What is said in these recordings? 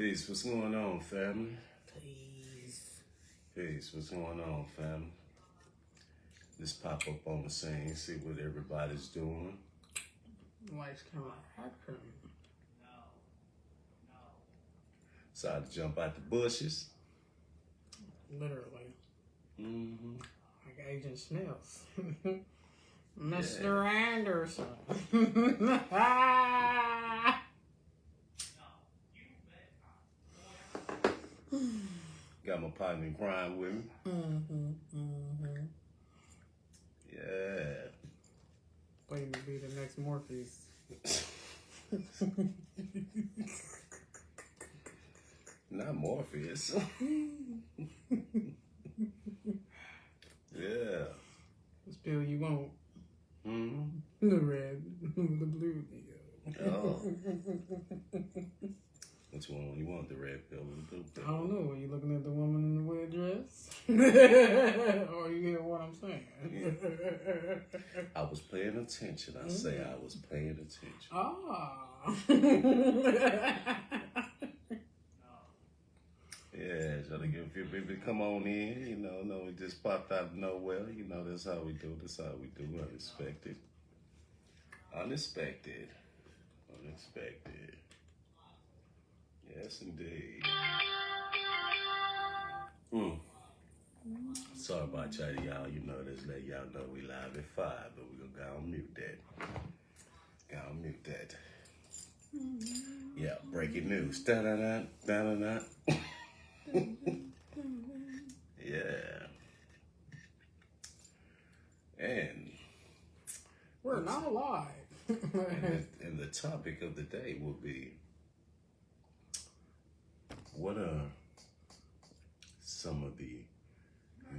Peace. What's going on, family? Peace. Peace. What's going on, family? Just pop up on the scene, see what everybody's doing. Lights, camera, action. Decided to jump out the bushes. Literally. Mm-hmm. Like Agent Sniff. Mr. Anderson. Got my partner in crime with me. Yeah. Waiting to be the next Morpheus. Not Morpheus. Yeah. This pill you want. Mm-hmm. The red, the blue. Oh. Which one you want? The red pill or the blue pill? I don't know. Are you looking at the woman in the weird dress? Or you hear what I'm saying? I was paying attention. I say I was paying attention. Ah. Yeah, trying to get a few people to come on in. You know, no, we just popped out of nowhere. You know, that's how we do. That's how we do. Unexpected. Unexpected. Unexpected. Yes, indeed. Sorry about y'all. You know, just let y'all know we live at 5, but we're going to go on mute that. Go on mute that. Yeah, breaking news. Da-da-da, da-da-da. Yeah. And We're not live. and the topic of the day will be, what are some of the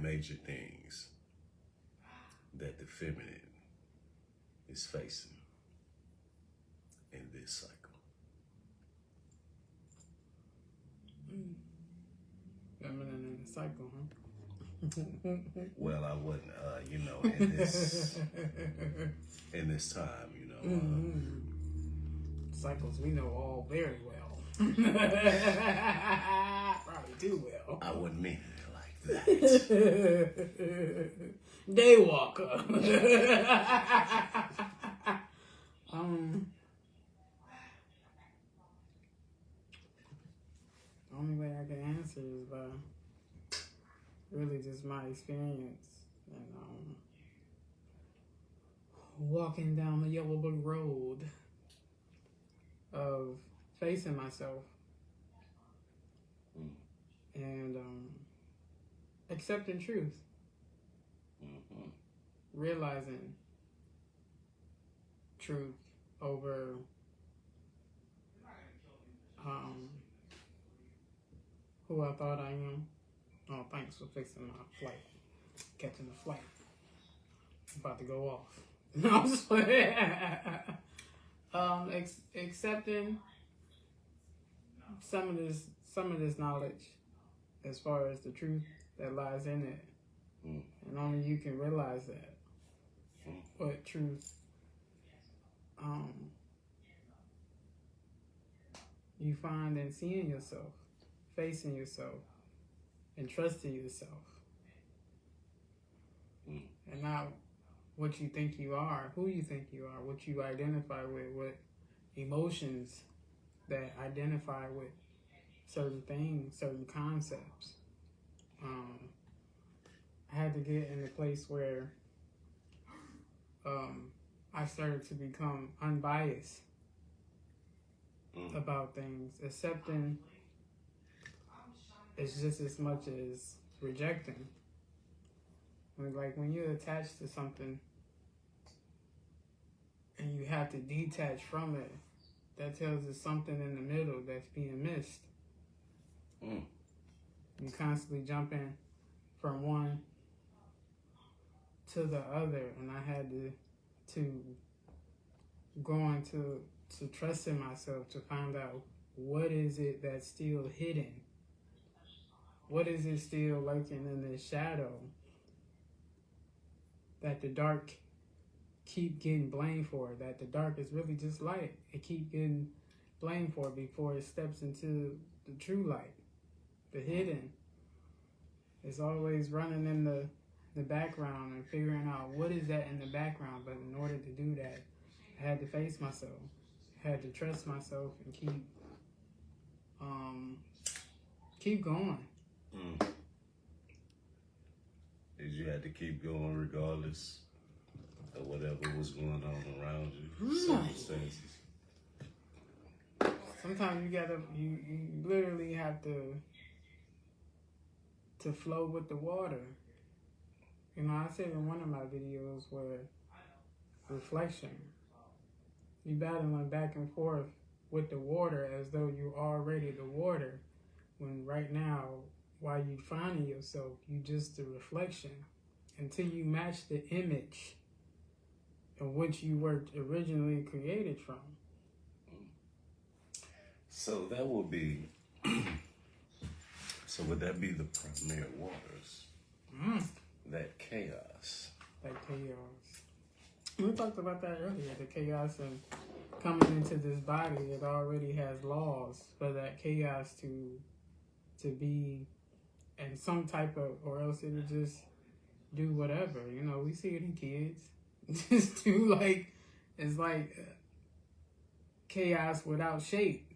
major things that the feminine is facing in this cycle? Feminine in the cycle, huh? Well, I wouldn't, you know, in this time, you know. Cycles we know all very well. Probably too well. I wouldn't mean it like that. Daywalker. The only way I can answer is by really just my experience and walking down the yellow brick road of facing myself and accepting truth, realizing truth over who I thought I am. Oh, thanks for fixing my flight. Catching the flight. About to go off. No, I'm just playing. Accepting some of this knowledge as far as the truth that lies in it. And only you can realize that. What truth you find in seeing yourself, facing yourself, and trusting yourself. And not what you think you are, who you think you are, what you identify with, what emotions that identify with certain things, certain concepts. I had to get in a place where I started to become unbiased about things, accepting it's just as much as rejecting. Like when you're attached to something and you have to detach from it, that tells us something in the middle that's being missed. You constantly jumping from one to the other, and I had to go into trusting myself to find out what is it that's still hidden. What is it still lurking in the shadow that the dark keep getting blamed for? That the dark is really just light. It keep getting blame for before it steps into the true light, the hidden. It's always running in the background and figuring out what is that in the background. But in order to do that, I had to face myself. I had to trust myself and keep going. You had to keep going regardless of whatever was going on around you, circumstances. Sometimes you literally have to flow with the water. You know, I said in one of my videos where reflection, you battling back and forth with the water as though you're already the water, when right now, while you finding yourself, you just the reflection until you match the image of which you were originally created from. So that will be, so would that be the primary waters? That chaos. That chaos. We talked about that earlier, the chaos and coming into this body, it already has laws for that chaos to be in some type of, or else it'll just do whatever. You know, we see it in kids. Just do like, it's like chaos without shape.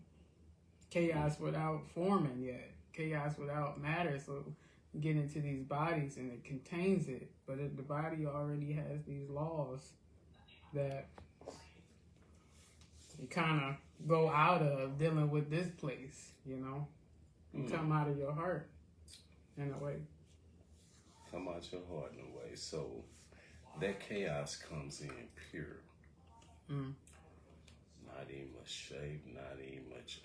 Chaos without forming yet. Chaos without matter. So you get into these bodies and it contains it. But the body already has these laws that you kind of go out of dealing with this place, you know? You come out of your heart in a way. Come out your heart in a way. So that chaos comes in pure. Not even much shape, not even much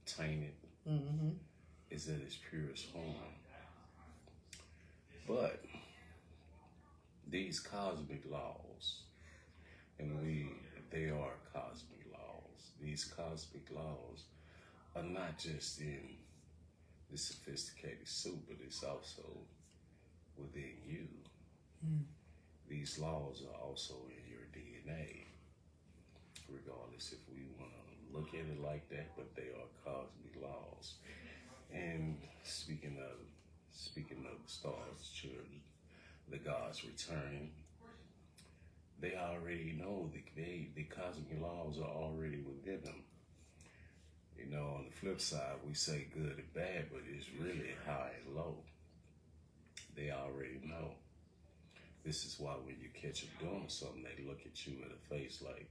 tainted. It's at its purest form. But these cosmic laws, and they are cosmic laws. These cosmic laws are not just in the sophisticated suit, but it's also within you. These laws are also in your DNA, regardless if we want to look at it like that, but they are cosmic laws. And speaking of the stars, children, the gods returning, they already know the cosmic laws are already within them. You know, on the flip side, we say good and bad, but it's really high and low. They already know. This is why when you catch them doing something, they look at you in the face like,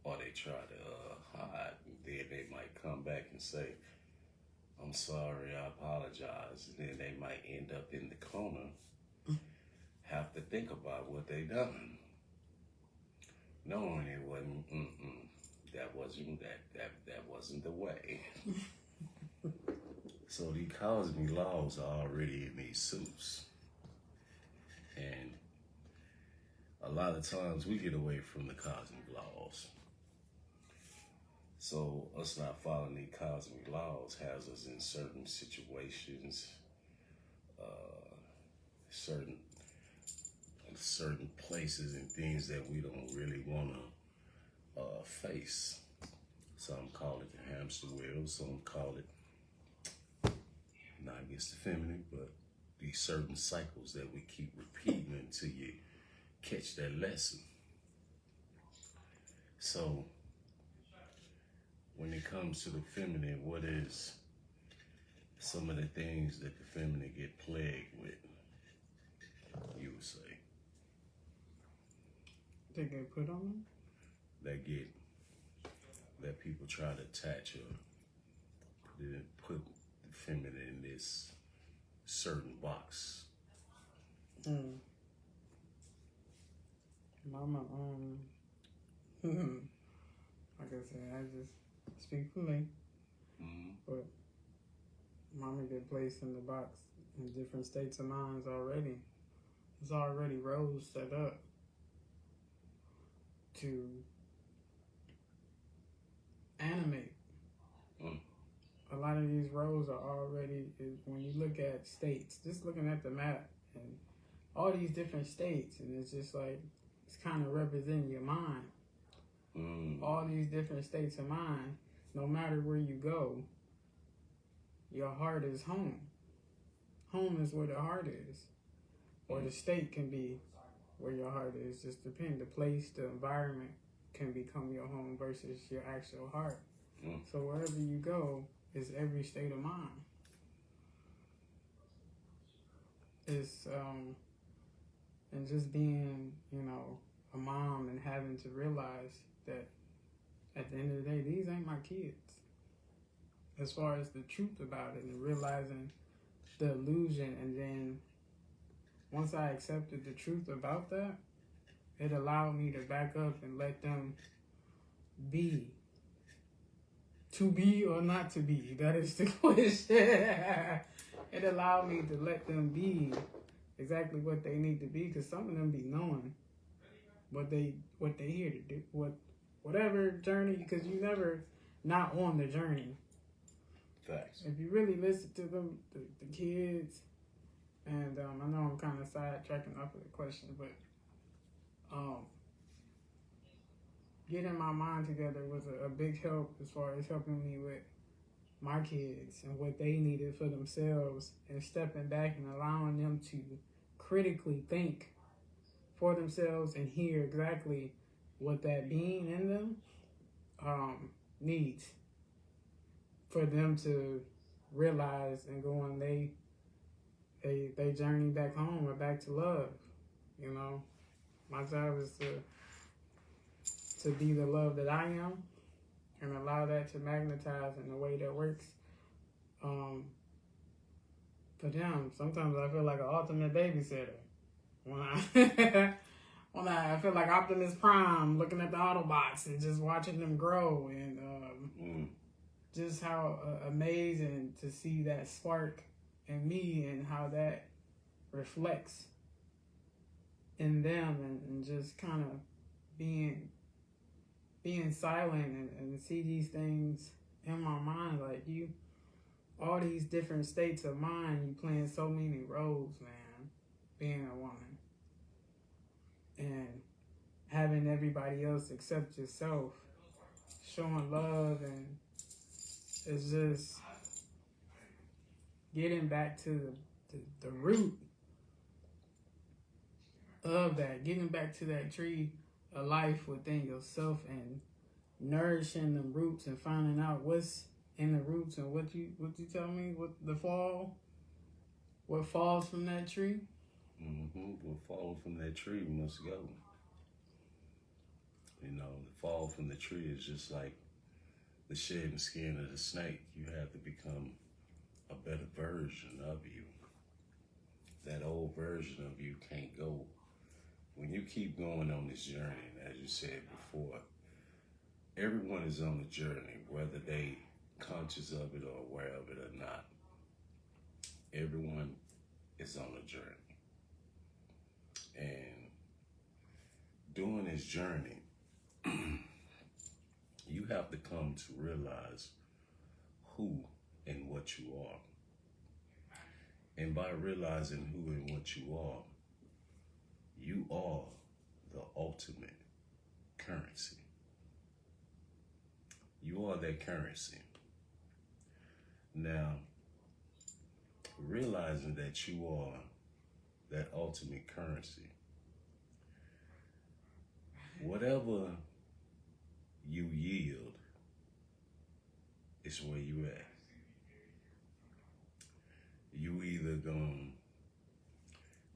or they try to hide. Then they might come back and say, I'm sorry, I apologize. And then they might end up in the corner, have to think about what they done. Knowing it wasn't, that wasn't the way. So the cosmic laws are already in these suits. And a lot of times we get away from the cosmic laws. So us not following the cosmic laws has us in certain situations, certain places and things that we don't really want to face. Some call it the hamster wheel, some call it, not against the feminine, but these certain cycles that we keep repeating until you catch that lesson. So when it comes to the feminine, what is some of the things that the feminine get plagued with, you would say? They get put on them? That people try to attach or put the feminine in this certain box. Mama, like I said, I just speak for me. But Mama get placed in the box in different states of minds already. There's already roles set up to animate. A lot of these roles are already, when you look at states, just looking at the map and all these different states, and it's just like, it's kind of representing your mind. all these different states of mind, no matter where you go, your heart is home. Home is where the heart is. Or the state can be where your heart is. Just depend. The place, the environment can become your home versus your actual heart. So wherever you go is every state of mind. It's and just being, a mom and having to realize that at the end of the day, these ain't my kids. As far as the truth about it and realizing the illusion, and then once I accepted the truth about that, it allowed me to back up and let them be. To be or not to be, that is the question. It allowed me to let them be exactly what they need to be, because some of them be knowing what they here to do, whatever journey, because you never not on the journey. Facts. If you really listen to them, the kids, and I know I'm kind of sidetracking off of the question, but getting my mind together was a big help as far as helping me with my kids and what they needed for themselves, and stepping back and allowing them to critically think for themselves and hear exactly what that being in them needs for them to realize and go on they journey back home or back to love. My job is to be the love that I am and allow that to magnetize in a way that works for them. Sometimes I feel like an ultimate babysitter when I feel like Optimus Prime looking at the Autobots and just watching them grow, and just how amazing to see that spark in me and how that reflects in them, and just kind of being silent and see these things in my mind, like all these different states of mind, you playing so many roles, man, being a woman. And having everybody else accept yourself, showing love, and it's just getting back to the root of that, getting back to that tree of life within yourself and nourishing the roots and finding out what's in the roots and what you tell me, what falls from that tree. What falls from that tree must go. The fall from the tree is just like the shedding skin of the snake. You have to become a better version of you. That old version of you can't go. When you keep going on this journey, and as you said before, everyone is on a journey, whether they conscious of it or aware of it or not. Everyone is on a journey. And during this journey, you have to come to realize who and what you are. And by realizing who and what you are the ultimate currency. You are that currency. Now, realizing that you are that ultimate currency, whatever you yield is where you at. You either gonna,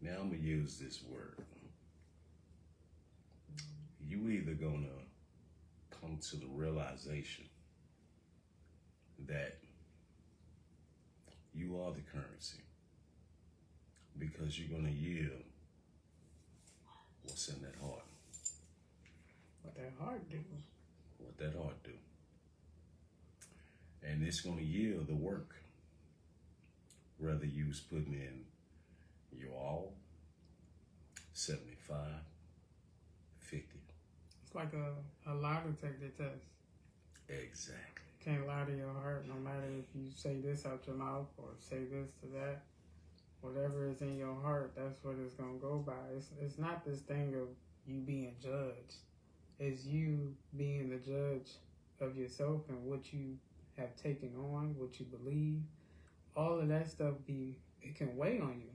now I'm gonna use this word, you either gonna come to the realization that you are the currency, because you're gonna yield what's in that heart. What that heart do. What that heart do. And it's gonna yield the work. Whether you was putting in your all, 75, 50. It's like a lie detector test. Exactly. Can't lie to your heart, no matter if you say this out your mouth or say this to that. Whatever is in your heart, that's what it's going to go by. It's not this thing of you being judged. is you being the judge of yourself and what you have taken on, what you believe. All of that stuff it can weigh on you.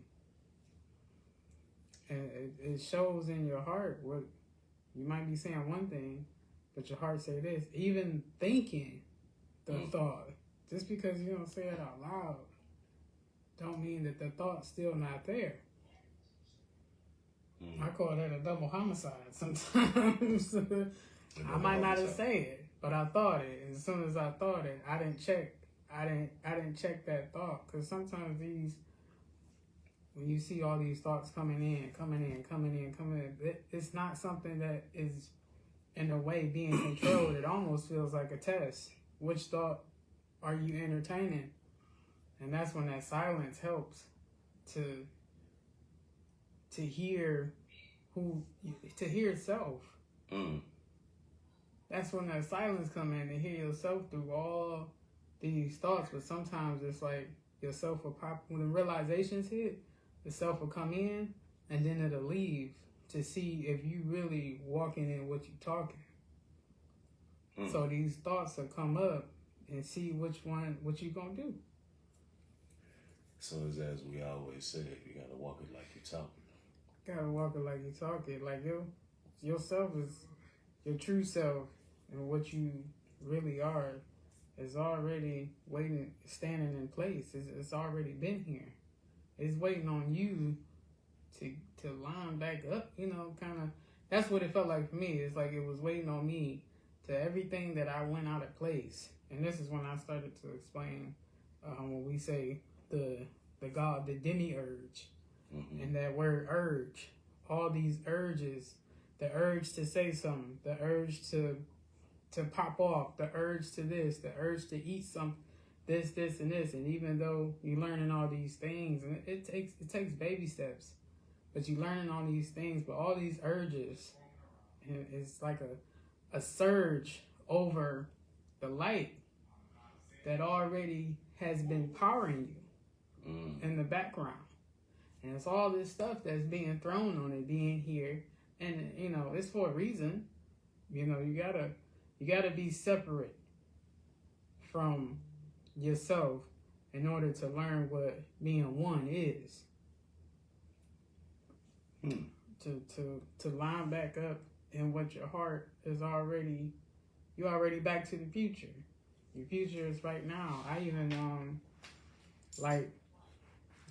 And it shows in your heart what you might be saying one thing, but your heart say this. Even thinking the thought, just because you don't say it out loud, don't mean that the thought's still not there. I call that a double homicide sometimes. I might not have said it, but I thought it. As soon as I thought it, I didn't check check that thought, because sometimes when you see all these thoughts coming in, it's not something that is in a way being controlled. It almost feels like a test. Which thought are you entertaining? And that's when that silence helps to hear self. That's when that silence come in, to hear yourself through all these thoughts. But sometimes it's like yourself will pop when the realizations hit. The self will come in, and then it'll leave to see if you really walking in what you're talking. So these thoughts will come up and see what you gonna do. So as we always say, you gotta walk it like you talk it. Gotta walk it like you talk it. Like yourself is your true self, and what you really are is already waiting, standing in place. It's already been here. It's waiting on you to line back up, kind of. That's what it felt like for me. It's like it was waiting on me to everything that I went out of place. And this is when I started to explain when we say the God, the demiurge, and that word urge. All these urges, the urge to say something, the urge to pop off, the urge to this, the urge to eat something. This, and this, and even though you're learning all these things, and it takes baby steps, but you're learning all these things, but all these urges, and it's like a surge over the light that already has been powering you in the background, and it's all this stuff that's being thrown on it, being here, and it's for a reason. You gotta be separate from yourself in order to learn what being one is. To line back up in what your heart is already, you're already back to the future. Your future is right now. I even like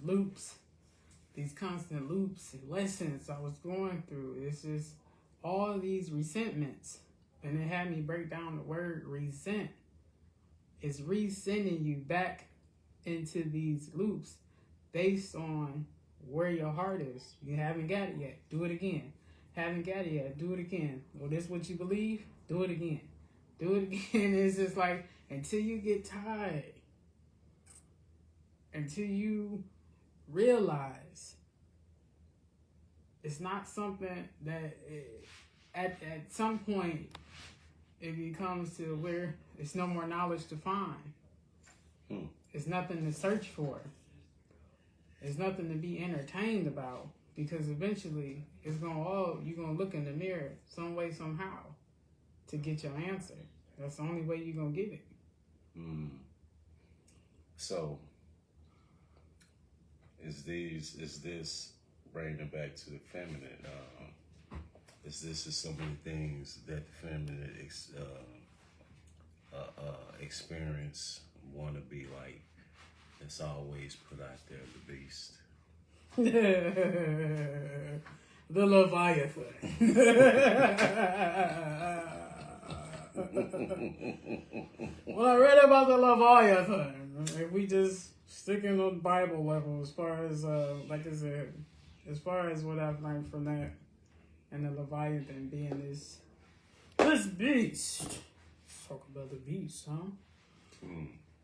loops, these constant loops and lessons I was going through. It's just all these resentments, and it had me break down the word resent. It's resending you back into these loops based on where your heart is. You haven't got it yet. Do it again. Haven't got it yet. Do it again. Well, this is what you believe. Do it again. Do it again. It's just like until you get tired, until you realize it's not something that at some point it becomes to where it's no more knowledge to find. It's nothing to search for. It's nothing to be entertained about, because eventually you're gonna look in the mirror some way, somehow, to get your answer. That's the only way you're gonna get it. So is this bringing it back to the feminine? Is some of the things that the feminine experience want to be like? It's always put out there, the beast. The Leviathan. When I read about the Leviathan, if we just stick in on Bible level, as far as like I said, as far as what I've learned from that, and the Leviathan being this beast. Let's talk about the beast, huh?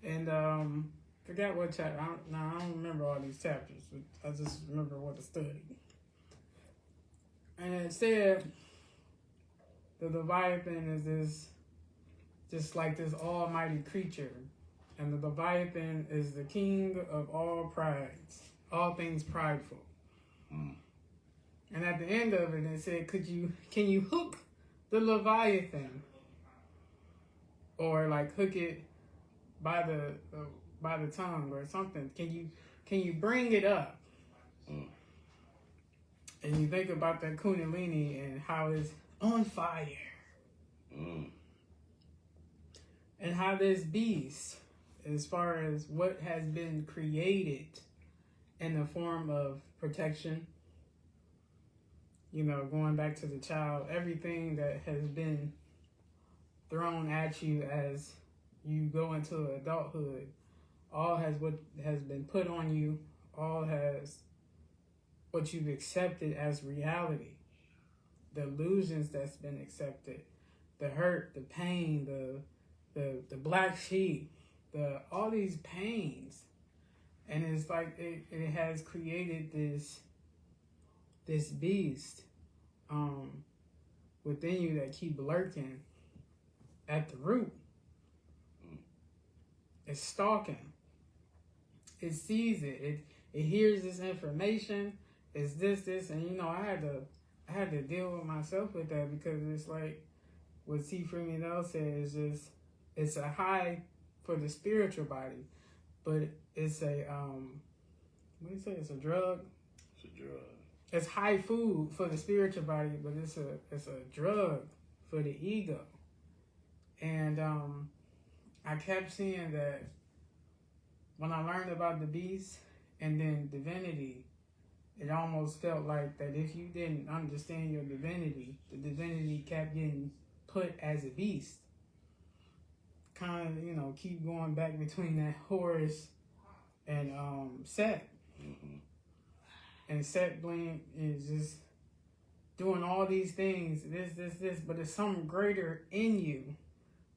And forgot what chapter. I don't remember all these chapters. But I just remember what I studied. And it said the Leviathan is this, just like this almighty creature. And the Leviathan is the king of all prides, all things prideful. And at the end of it said, can you hook the Leviathan, or like hook it by the tongue or something. Can you bring it up? And you think about that Kundalini and how it's on fire. And how this beast, as far as what has been created in the form of protection, you know, going back to the child, everything that has been thrown at you as you go into adulthood, all has what has been put on you, all has what you've accepted as reality, the illusions that's been accepted, the hurt, the pain, the black sheep, all these pains. And it's like it has created this beast within you that keep lurking at the root. It's stalking. It sees it. It hears this information. It's this, and you know, I had to deal with myself with that, because it's like what C. Freeman L said is just, it's a high for the spiritual body, but it's a what do you say? It's a drug. It's a drug. It's high food for the spiritual body, but it's a drug for the ego. And I kept seeing that when I learned about the beast and then divinity, it almost felt like that if you didn't understand your divinity, the divinity kept getting put as a beast. Kind of, you know, keep going back between that Horus and Set. And Set Blink is just doing all these things, this, but there's something greater in you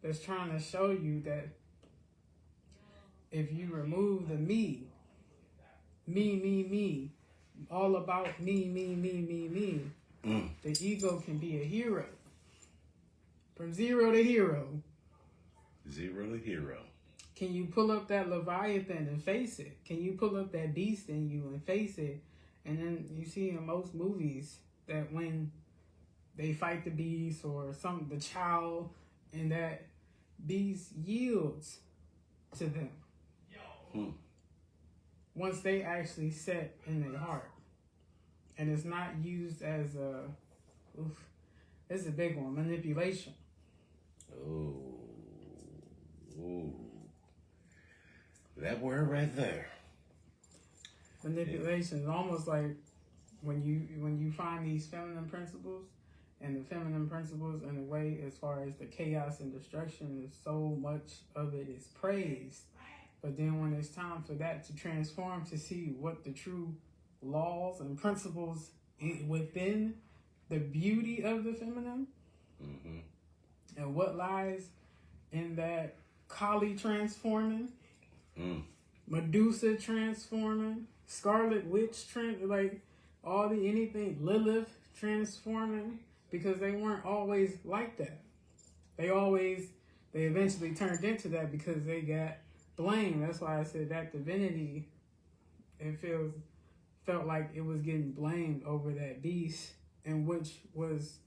that's trying to show you that if you remove the me, all about me, the ego can be a hero. From zero to hero. Zero to hero. Can you pull up that Leviathan and face it? Can you pull up that beast in you and face it? And then you see in most movies that when they fight the beast or the child, and that beast yields to them. Once they actually set in their heart. And it's not used as it's a big one, manipulation. Ooh. That word right there. Manipulation is almost like when you find these feminine principles, and the feminine principles in a way, as far as the chaos and destruction, is so much of it is praised. But then when it's time for that to transform, to see what the true laws and principles within the beauty of the feminine, and what lies in that Kali transforming, Medusa transforming, Scarlet Witch like all the anything, Lilith transforming, because they weren't always like that. They eventually turned into that because they got blamed. That's why I said that divinity, it felt like it was getting blamed over that beast, and which was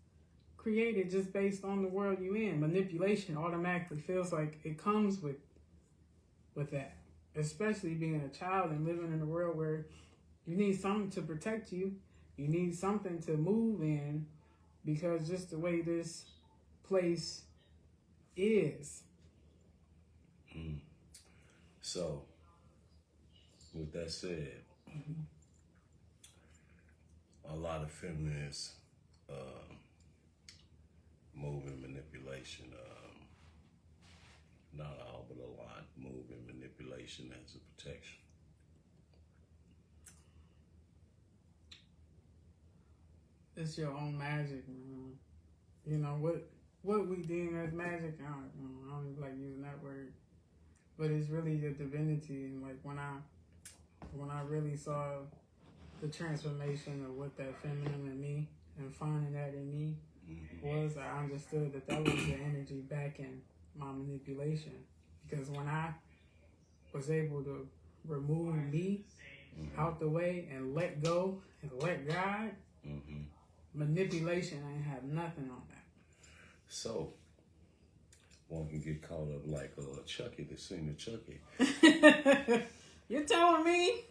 created just based on the world you in. Manipulation automatically feels like it comes with that, especially being a child and living in a world where you need something to protect you. You need something to move in, because just the way this place is. So, with that said, a lot of feminists move in manipulation. Not all, but a lot move in manipulation as a protection. It's your own magic, man. You know what we deem as magic. I don't even like using that word, but it's really your divinity. And like when I really saw the transformation of what that feminine in me and finding that in me was, I understood that was the energy backing my manipulation. Because when I was able to remove me out the way and let go and let God, manipulation ain't have nothing on that. So one can get caught up like Chucky, the singer Chucky. You're telling me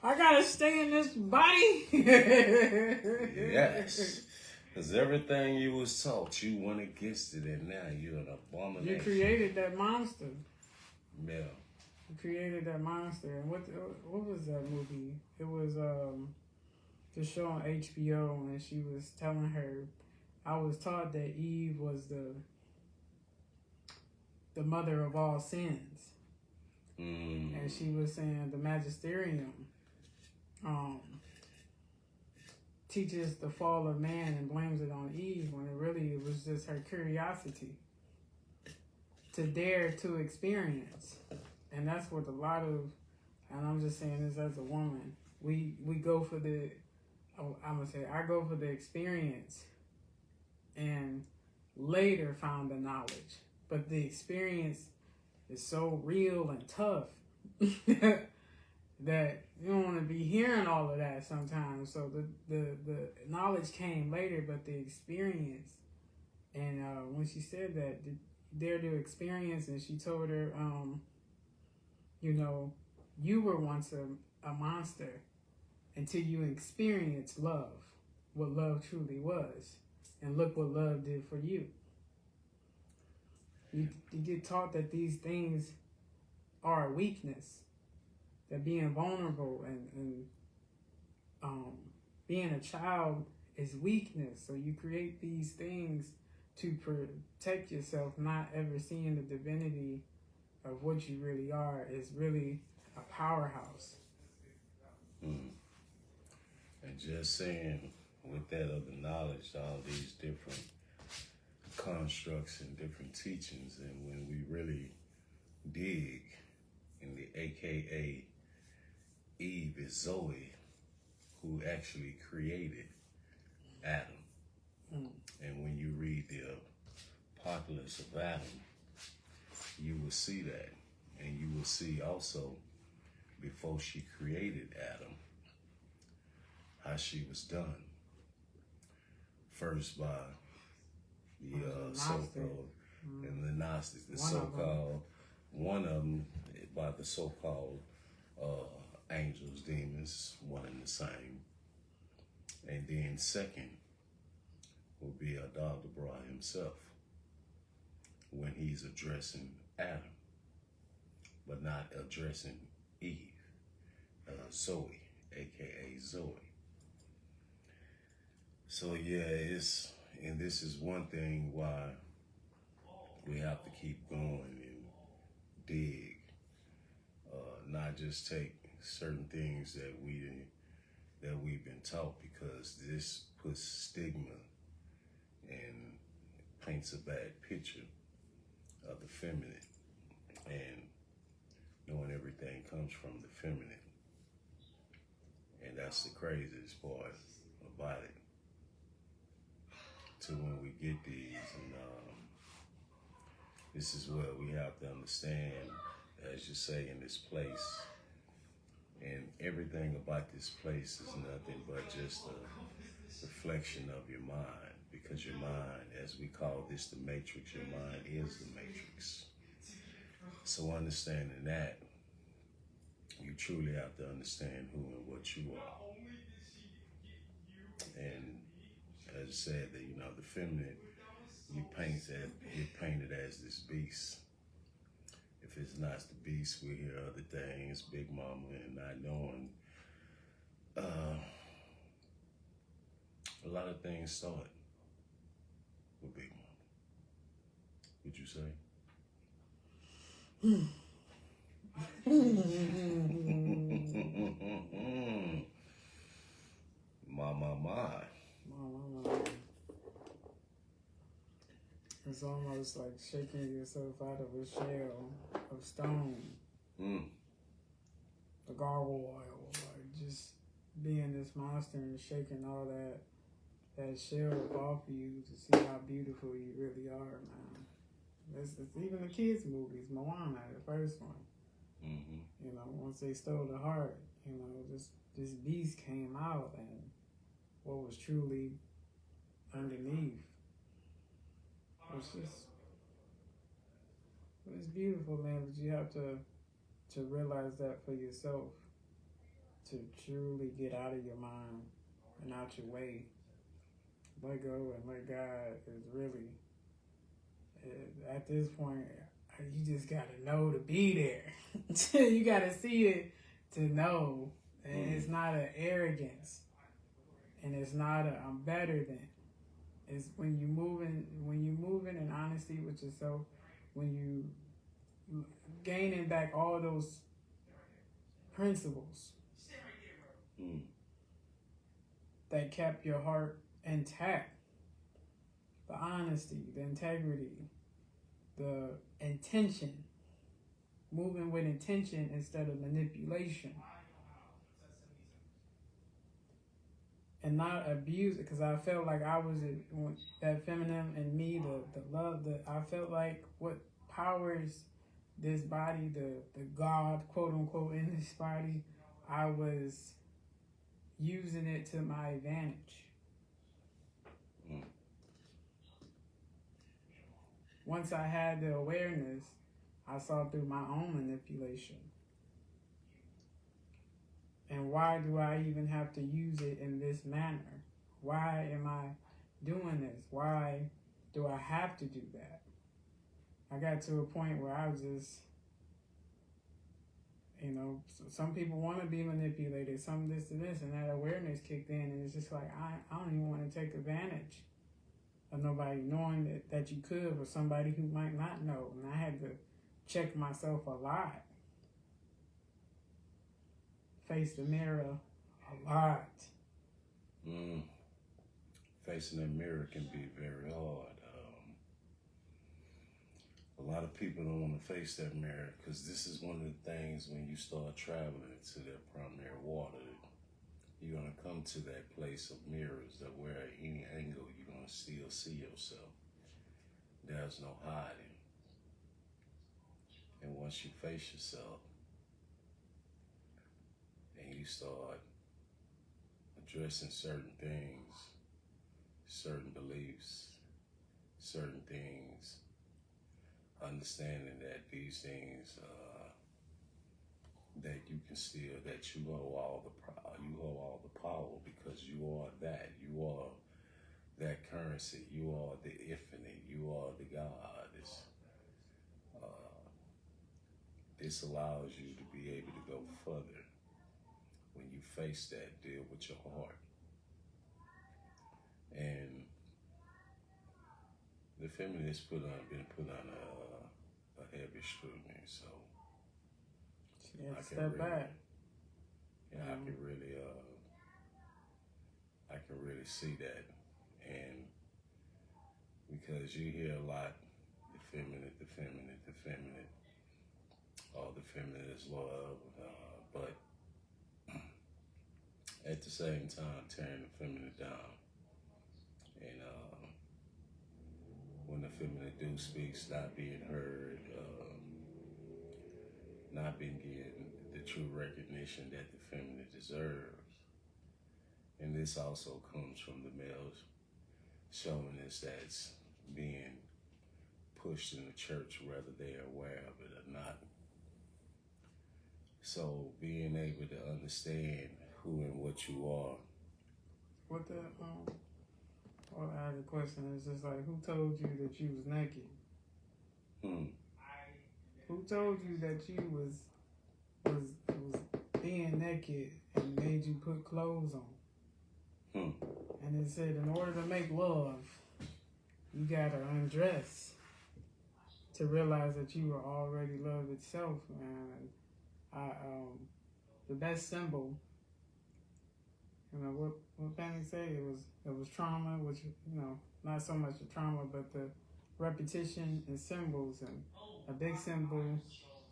I gotta stay in this body? Yes. Because everything you was taught, you went against it, and now you're an abomination. You created that monster. Yeah. You created that monster. And what was that movie? It was the show on HBO, and she was telling her, I was taught that Eve was the mother of all sins. And she was saying the magisterium teaches the fall of man and blames it on Eve, when it was just her curiosity to dare to experience. And that's what a lot of, and I'm just saying this as a woman, we go for the, I'm going to say, I go for the experience and later found the knowledge. But the experience is so real and tough that you don't want to be hearing all of that sometimes. So the knowledge came later, but the experience, and when she said that, dare to experience, and she told her, you know, you were once a monster until you experienced love, what love truly was. And look what love did for you. You get taught that these things are a weakness, that being vulnerable and being a child is weakness. So you create these things to protect yourself, not ever seeing the divinity of what you really are is really a powerhouse. And just saying, with that other knowledge, all these different constructs and different teachings, and when we really dig in the AKA Eve is Zoe, who actually created Adam. And when you read the Apocalypse of Adam, you will see that. And you will see also, before she created Adam, how she was done. First by the so-called, and the Gnostics, the so-called, one of them by the so-called angels, demons, one and the same. And then second will be Adal Dabra himself, when he's addressing Adam, but not addressing Eve, Zoe, aka Zoe. So yeah, and this is one thing why we have to keep going and dig, not just take certain things that we've been taught, because this puts stigma and paints a bad picture of the feminine, and knowing everything comes from the feminine. And that's the craziest part about it. To when we get these, and this is what we have to understand, as you say, in this place. And everything about this place is nothing but just a reflection of your mind, because your mind, as we call this the matrix, your mind is the matrix. So understanding that, you truly have to understand who and what you are. And as I said, that, you know, the feminine, you get painted as this beast. If it's not the beast, we hear other things, Big Mama, and not knowing. A lot of things started with Big Mama. Would you say? My. It's almost like shaking yourself out of a shell of stone. The gargoyle, like just being this monster and shaking all that shell off you to see how beautiful you really are, man. It's even the kids' movies, Moana, the first one. You know, once they stole the heart, you know, this beast came out, and what was truly underneath it's beautiful, man. But you have to realize that for yourself, to truly get out of your mind and out your way. Let go and let God is really, at this point, you just got to know to be there. You got to see it to know. And it's not an arrogance. And it's not a I'm better than. It's when you moving in honesty with yourself, when you gaining back all those principles that kept your heart intact. The honesty, the integrity, the intention. Moving with intention instead of manipulation. And not abuse it, because I felt like I was that feminine in me, the love, I felt like what powers this body, the God, quote unquote, in this body, I was using it to my advantage. Once I had the awareness, I saw through my own manipulation. And why do I even have to use it in this manner? Why am I doing this? Why do I have to do that? I got to a point where I was just, some people want to be manipulated, some this and this, and that awareness kicked in, and it's just like, I don't even want to take advantage of nobody knowing that you could, or somebody who might not know. And I had to check myself a lot. Face the mirror a lot. Facing that mirror can be very hard. A lot of people don't want to face that mirror, because this is one of the things when you start traveling to that primary water, you're going to come to that place of mirrors that where at any angle you're going to still see yourself. There's no hiding. And once you face yourself and you start addressing certain things, certain beliefs, certain things, understanding that these things, that you can still, that you hold all the power, because you are that. You are that currency. You are the infinite. You are the God. This allows you to be able to go further when you face that, deal with your heart. And the feminine has been put on a heavy scrutiny, so I step back. Yeah, I can really see that. And because you hear a lot, the feminine, all the feminine is love, but at the same time tearing the feminine down. And when the feminine do speaks, not being heard, not being given the true recognition that the feminine deserves. And this also comes from the males showing us that's being pushed in the church, whether they are aware of it or not. So being able to understand who and what you are. What the well, I had a question. It's just like, who told you that you was naked? Who told you that you was being naked and made you put clothes on? And it said, in order to make love, you gotta undress to realize that you were already love itself, man. The best symbol, what Penny said, it was trauma, which, not so much the trauma, but the repetition and symbols. And a big symbol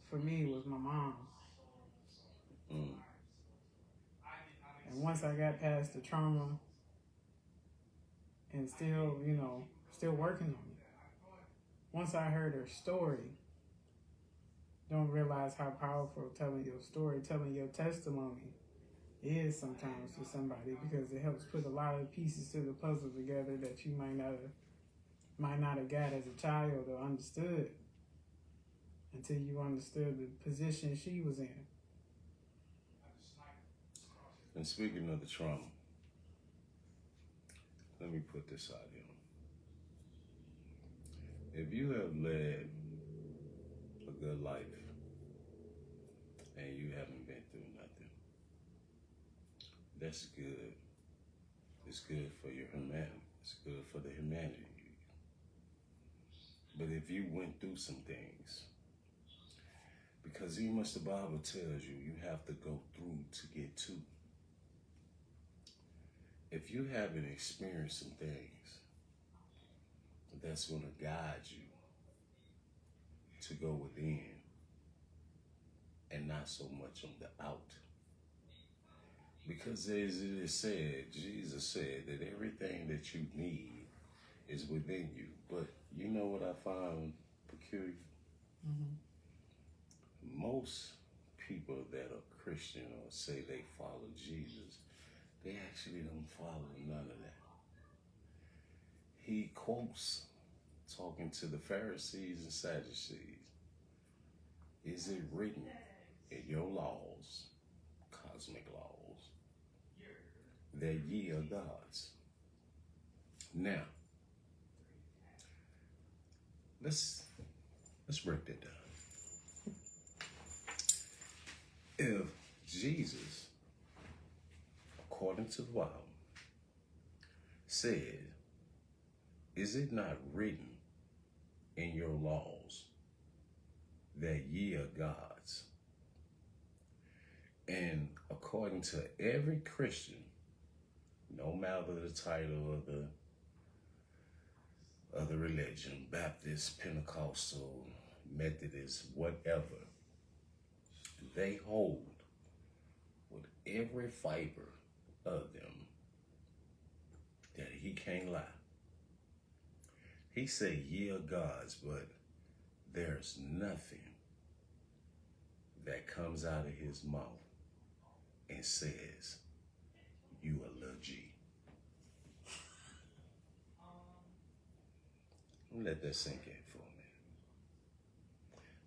for me was my mom. And once I got past the trauma and still working on it, once I heard her story, don't realize how powerful telling your story, telling your testimony is sometimes to somebody, because it helps put a lot of pieces to the puzzle together that you might not have might not have got as a child or understood until you understood the position she was in. And speaking of the trauma, let me put this out here. If you have led a good life and you haven't been through nothing, that's good. It's good for your humanity. It's good for the humanity. But if you went through some things, because even much the Bible tells you, you have to go through to get to. If you haven't experienced some things, that's going to guide you to go within and not so much on the out. Because as it is said, Jesus said that everything that you need is within you. But you know what I find peculiar? Mm-hmm. Most people that are Christian or say they follow Jesus, they actually don't follow none of that. He quotes talking to the Pharisees and Sadducees. Is it written in your laws, cosmic laws, that ye are gods? Now, let's break that down. If Jesus, according to the Bible, said, is it not written in your laws that ye are gods? And according to every Christian, no matter the title of the religion, Baptist, Pentecostal, Methodist, whatever, they hold with every fiber of them that he can't lie. He said, ye are gods, but there's nothing that comes out of his mouth and says, you a little G. Let that sink in for a minute.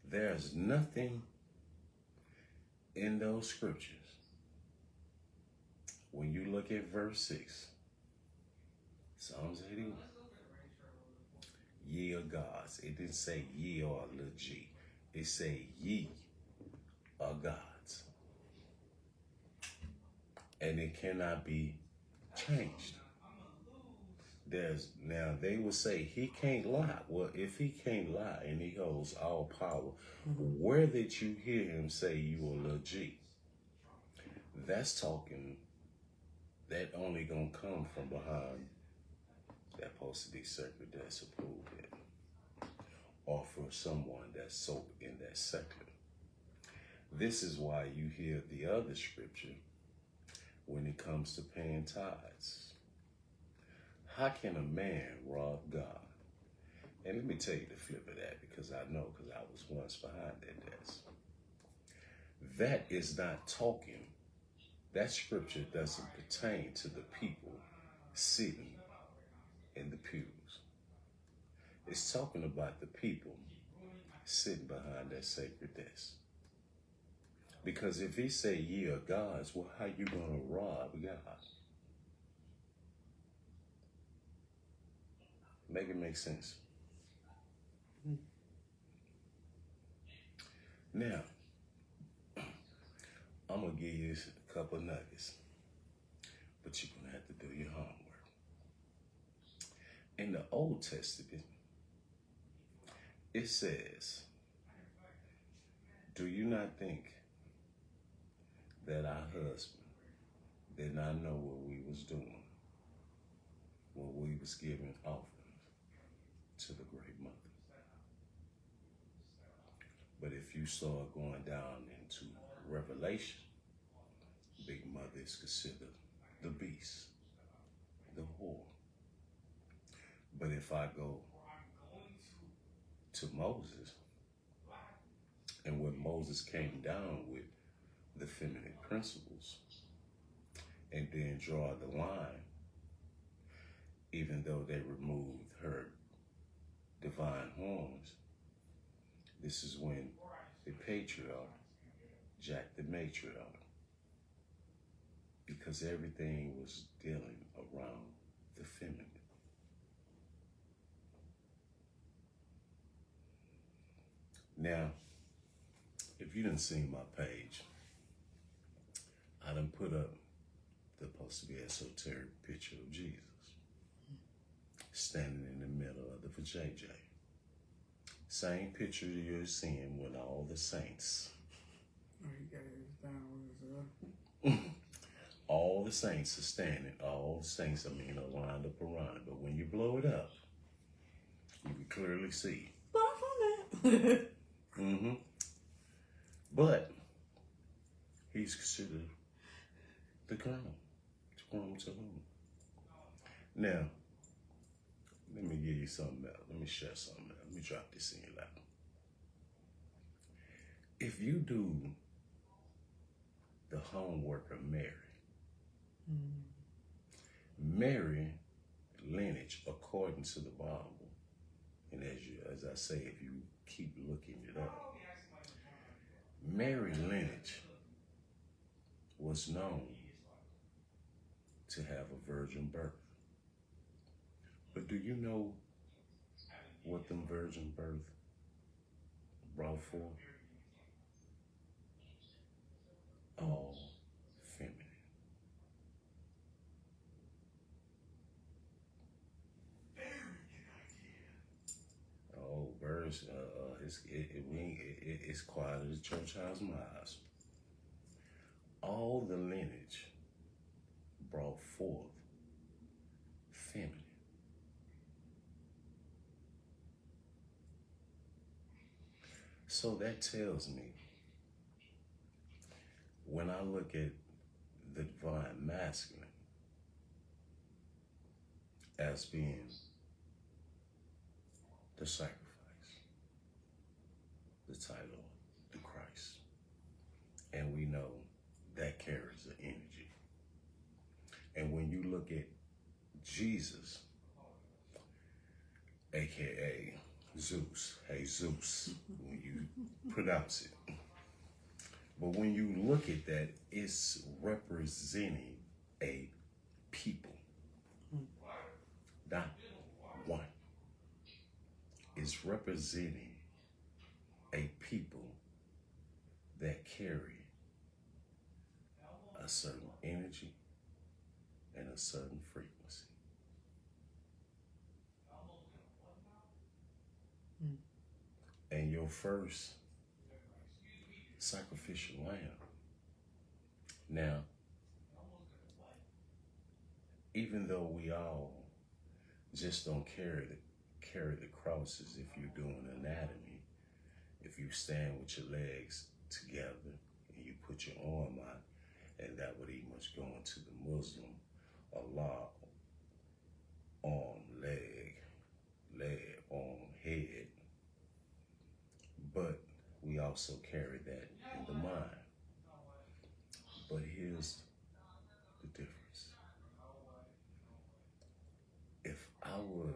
There's nothing in those scriptures. When you look at verse 6, Psalms 81, ye are gods. It didn't say ye are a little G. It said ye are gods. And it cannot be changed. Now they will say he can't lie. Well, if he can't lie and he holds all power, where did you hear him say you a little G? That's talking that only gonna come from behind that supposed to be sacred, that's approved in, or for someone that's so in that sector. This is why you hear the other scripture when it comes to paying tithes. How can a man rob God? And let me tell you the flip of that, because I know, because I was once behind that desk. That is not talking. That scripture doesn't pertain to the people sitting in the pews. It's talking about the people sitting behind that sacred desk. Because if he say ye are gods, well, how you gonna rob God? Make it make sense. Now, I'm gonna give you a couple of nuggets, but you're gonna have to do your homework. In the Old Testament, it says, do you not think that our husband did not know what we was doing when we was giving offerings to the great mother? But if you start going down into Revelation, Big Mother is considered the beast, the whore. But if I go to Moses, and when Moses came down with the feminine principles, and then draw the line, even though they removed her divine horns, this is when the patriarch jacked the matriarch, because everything was dealing around the feminine. Now, if you didn't see my page, I done put up the supposed to be esoteric picture of Jesus standing in the middle of the vajayjay. Same picture you're seeing with all the saints. Oh, you got it down with us. All the saints are standing. All the saints, are lined up around it. But when you blow it up, you can clearly see. Mm-hmm. But he's considered the crown to whom. Now, let me give you something else. Let me share something else. Let me drop this in your lap. If you do the homework of Mary, Mary lineage, according to the Bible, and as I say, if you keep looking it up, Mary lineage was known to have a virgin birth. But do you know what them virgin birth brought forth? All feminine. Oh, birds, it's quiet as a church house mouse. All the lineage brought forth feminine. So that tells me, when I look at the divine masculine as being the sacrifice, the title, the Christ, and we know that carries the energy. And when you look at Jesus, aka Zeus, Jesus, when you pronounce it. But when you look at that, it's representing a people, not one. It's representing a people that carry a certain energy and a certain frequency. And your first sacrificial lamb. Now, even though we all just don't carry the crosses, if you're doing anatomy, if you stand with your legs together and you put your arm out, and that would even much go into the Muslim, Allah, arm, leg, arm, head. But we also carry that in the mind. But here's the difference. If I would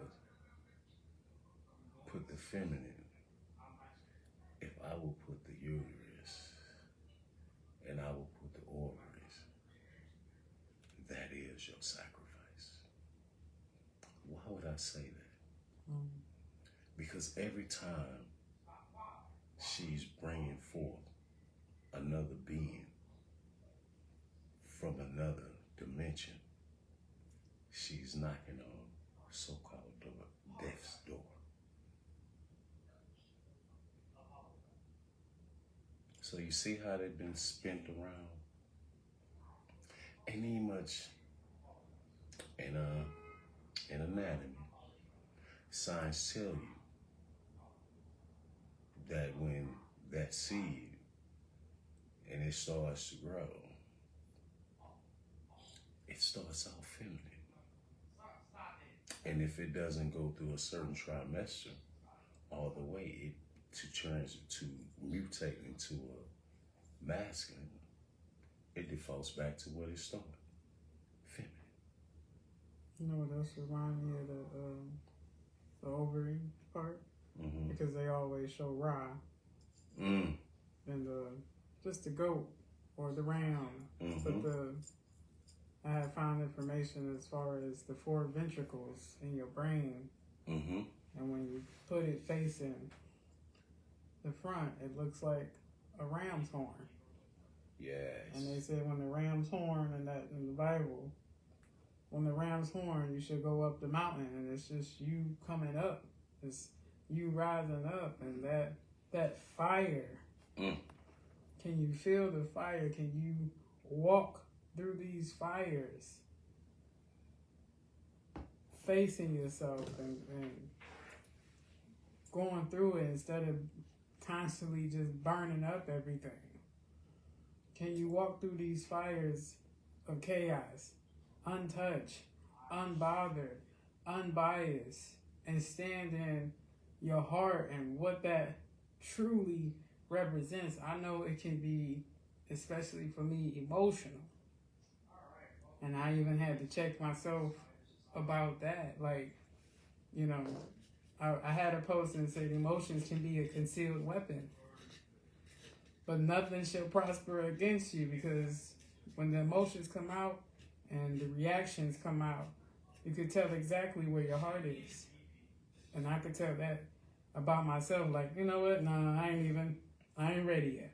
put the feminine, if I would put the uterus, and I would put the ovaries, that is your sacrifice. Why would I say that? Because every time she's bringing forth another being from another dimension, she's knocking on so-called death's door. So you see how they've been spent around? Ain't even much in anatomy. Science tell you that when that seed and it starts to grow, it starts out feminine. And if it doesn't go through a certain trimester all the way, to mutate into a masculine, it defaults back to what it started, feminine. You know what else reminds me of the ovary part, Mm-hmm. because they always show Ra Mm. and just the goat or the ram. Mm-hmm. But I have found information as far as the 4 ventricles in your brain, Mm-hmm. and when you put it facing the front, it looks like a ram's horn. Yes. And they say when the ram's horn in the Bible, when the ram's horn, you should go up the mountain, and it's just you coming up. It's you rising up, and that fire. Mm. Can you feel the fire? Can you walk through these fires, facing yourself and going through it instead of constantly just burning up everything? Can you walk through these fires of chaos, untouched, unbothered, unbiased, and stand in your heart and what that truly represents? I know it can be, especially for me, emotional. And I even had to check myself about that. Like, you know, I had a post and said emotions can be a concealed weapon. But nothing shall prosper against you, because when the emotions come out and the reactions come out, you can tell exactly where your heart is. And I could tell that about myself. Like, you know what? No, I ain't ready yet.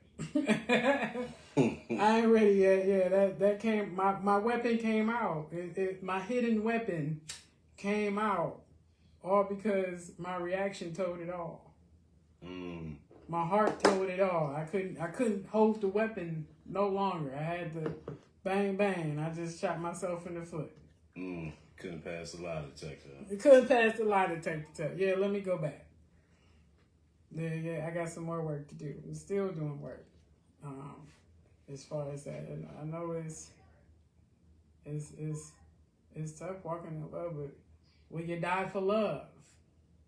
I ain't ready yet. Yeah, that came. My weapon came out. My hidden weapon came out, all because my reaction told it all. Mm. My heart told it all. I couldn't hold the weapon no longer. I had to bang bang. I just shot myself in the foot. Mm. Couldn't pass the lie detector. It couldn't pass the lie detector. Yeah, let me go back. Yeah, I got some more work to do. I'm still doing work. As far as that, and I know it's tough walking in love, but will you die for love?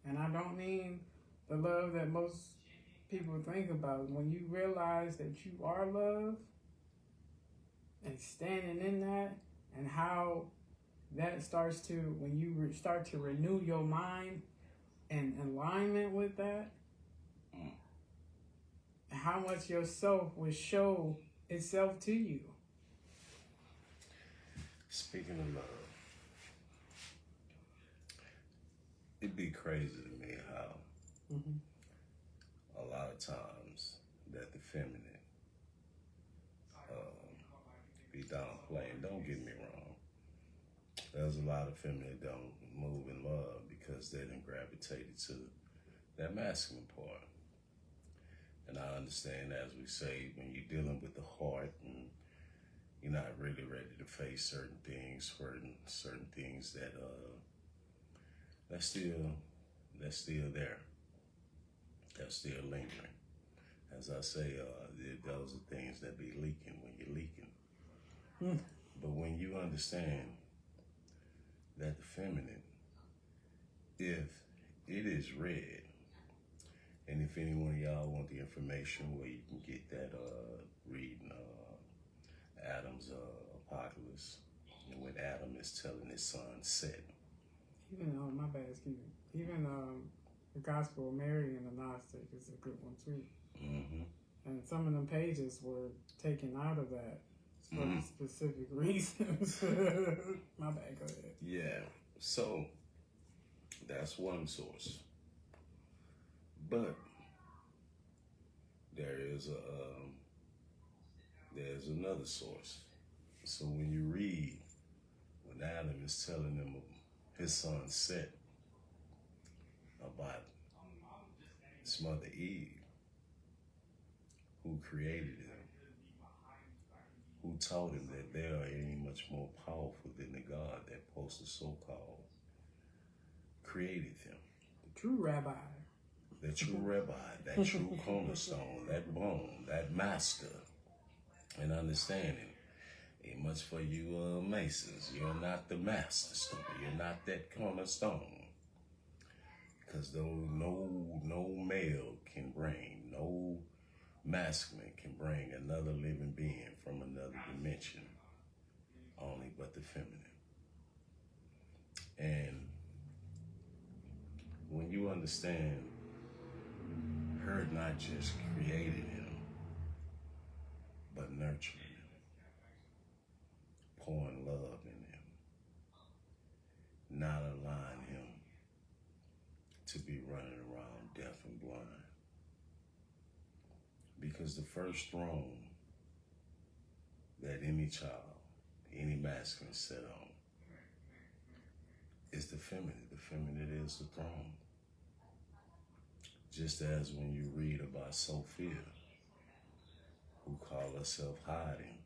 And I don't mean the love that most people think about. When you realize that you are love and standing in that, and how that starts to, when you start to renew your mind and alignment with that, how much yourself will show itself to you. Speaking of love, it'd be crazy to me how a lot of times that the feminine be downplaying. Don't get me wrong. There's a lot of feminine that don't move in love because they done gravitated to that masculine part. And I understand, as we say, when you're dealing with the heart and you're not really ready to face certain things that that's still there. That's still lingering. As I say, those are things that be leaking when you're leaking. But when you understand that the feminine, if it is red, and if any one of y'all want the information where you can get that, reading Adam's Apocalypse, and when Adam is telling his son Set. Even my bad, excuse me. Even the Gospel of Mary and the Gnostic is a good one too. Mm-hmm. And some of them pages were taken out of that for specific reasons. My bad, go ahead. Yeah, so that's one source. But there's another source. So when you read, when Adam is telling him his son Set about his mother Eve, who created him, who taught him that they are any much more powerful than the God that posted so-called created them. The true rabbi. The true rabbi, that true cornerstone, that bone, that master, and understanding. Ain't much for you Masons. You're not the master stone. You're not that cornerstone. Because no male can bring, no masculine can bring another living being from another dimension, only but the feminine. And when you understand her not just creating him, but nurturing him, pouring love in him, not allowing him to be running around deaf and blind. Because the first throne that any child, any masculine sit on is the feminine. The feminine is the throne. Just as when you read about Sophia, who called herself hiding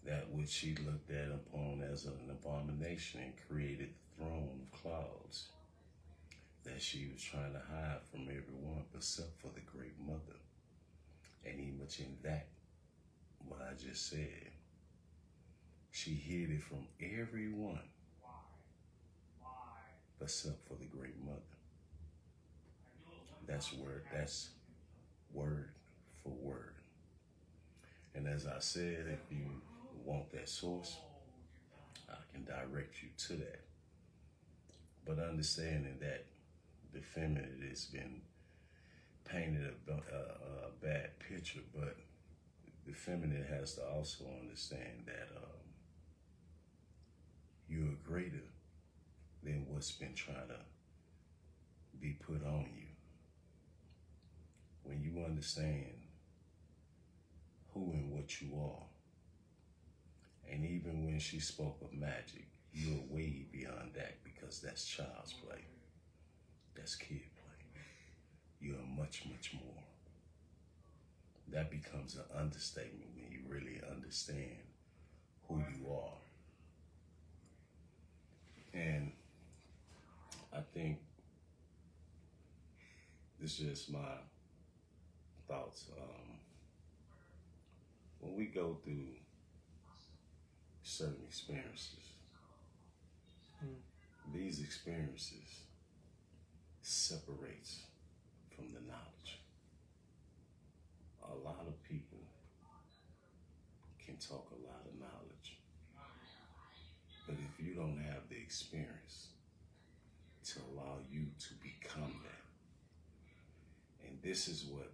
that which she looked at upon as an abomination and created the throne of clouds that she was trying to hide from everyone except for the great mother. And even in that, what I just said, she hid it from everyone except for the great mother. That's word for word. And as I said, if you want that source, I can direct you to that. But understanding that the feminine has been painted a bad picture, but the feminine has to also understand that you're greater than what's been trying to be put on you. When you understand who and what you are, and even when she spoke of magic, you're way beyond that, because that's child's play. That's kid play. You're much, much more. That becomes an understatement when you really understand who you are. And I think this is just my thoughts. When we go through certain experiences, these experiences separates from the knowledge. A lot of people can talk a lot of knowledge, but if you don't have the experience to allow you to become that, and this is what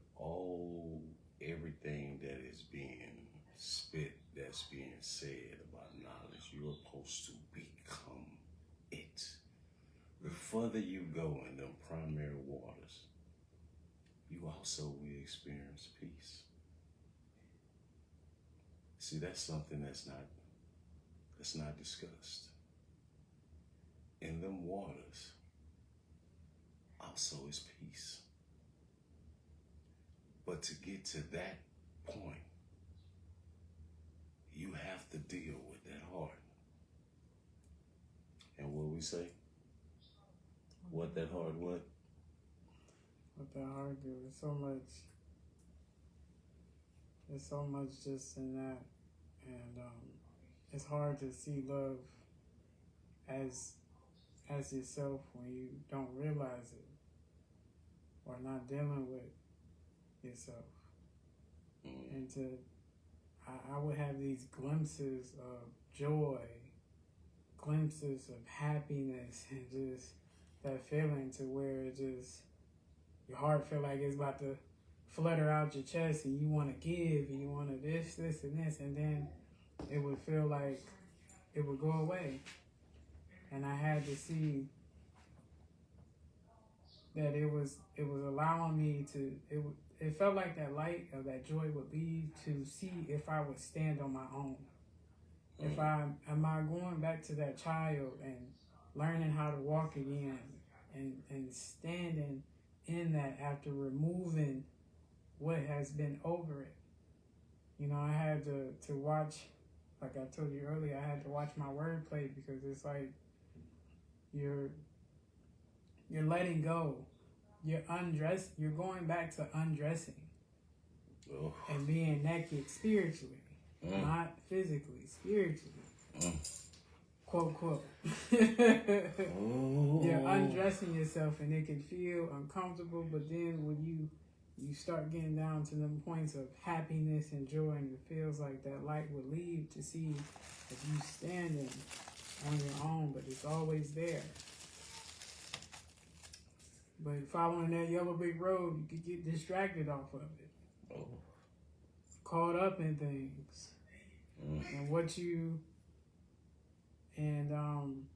everything that is being spit, that's being said about knowledge, you're supposed to become it. The further you go in them primary waters, you also will experience peace. See, that's something that's not discussed. In them waters also is peace. But to get to that point, you have to deal with that heart. And what we say? What that heart what? What that heart do? There's so much just in that. And it's hard to see love as yourself when you don't realize it or not dealing with yourself. And I would have these glimpses of joy, glimpses of happiness, and just that feeling to where it just, your heart feel like it's about to flutter out your chest, and you want to give, and you want to this, and this, and then it would feel like it would go away. And I had to see that it was allowing me to, it felt like that light of that joy would lead to see if I would stand on my own. If am I going back to that child and learning how to walk again and standing in that after removing what has been over it. You know, I had to watch, like I told you earlier, I had to watch my wordplay, because it's like you're letting go. You're going back to undressing and being naked spiritually, not physically, spiritually. Quote, quote. You're undressing yourself, and it can feel uncomfortable, but then when you start getting down to them points of happiness and joy, and it feels like that light would leave to see if you standing on your own, but it's always there. But following that yellow brick road, you could get distracted off of it. Oh. Caught up in things. And what you... And I'm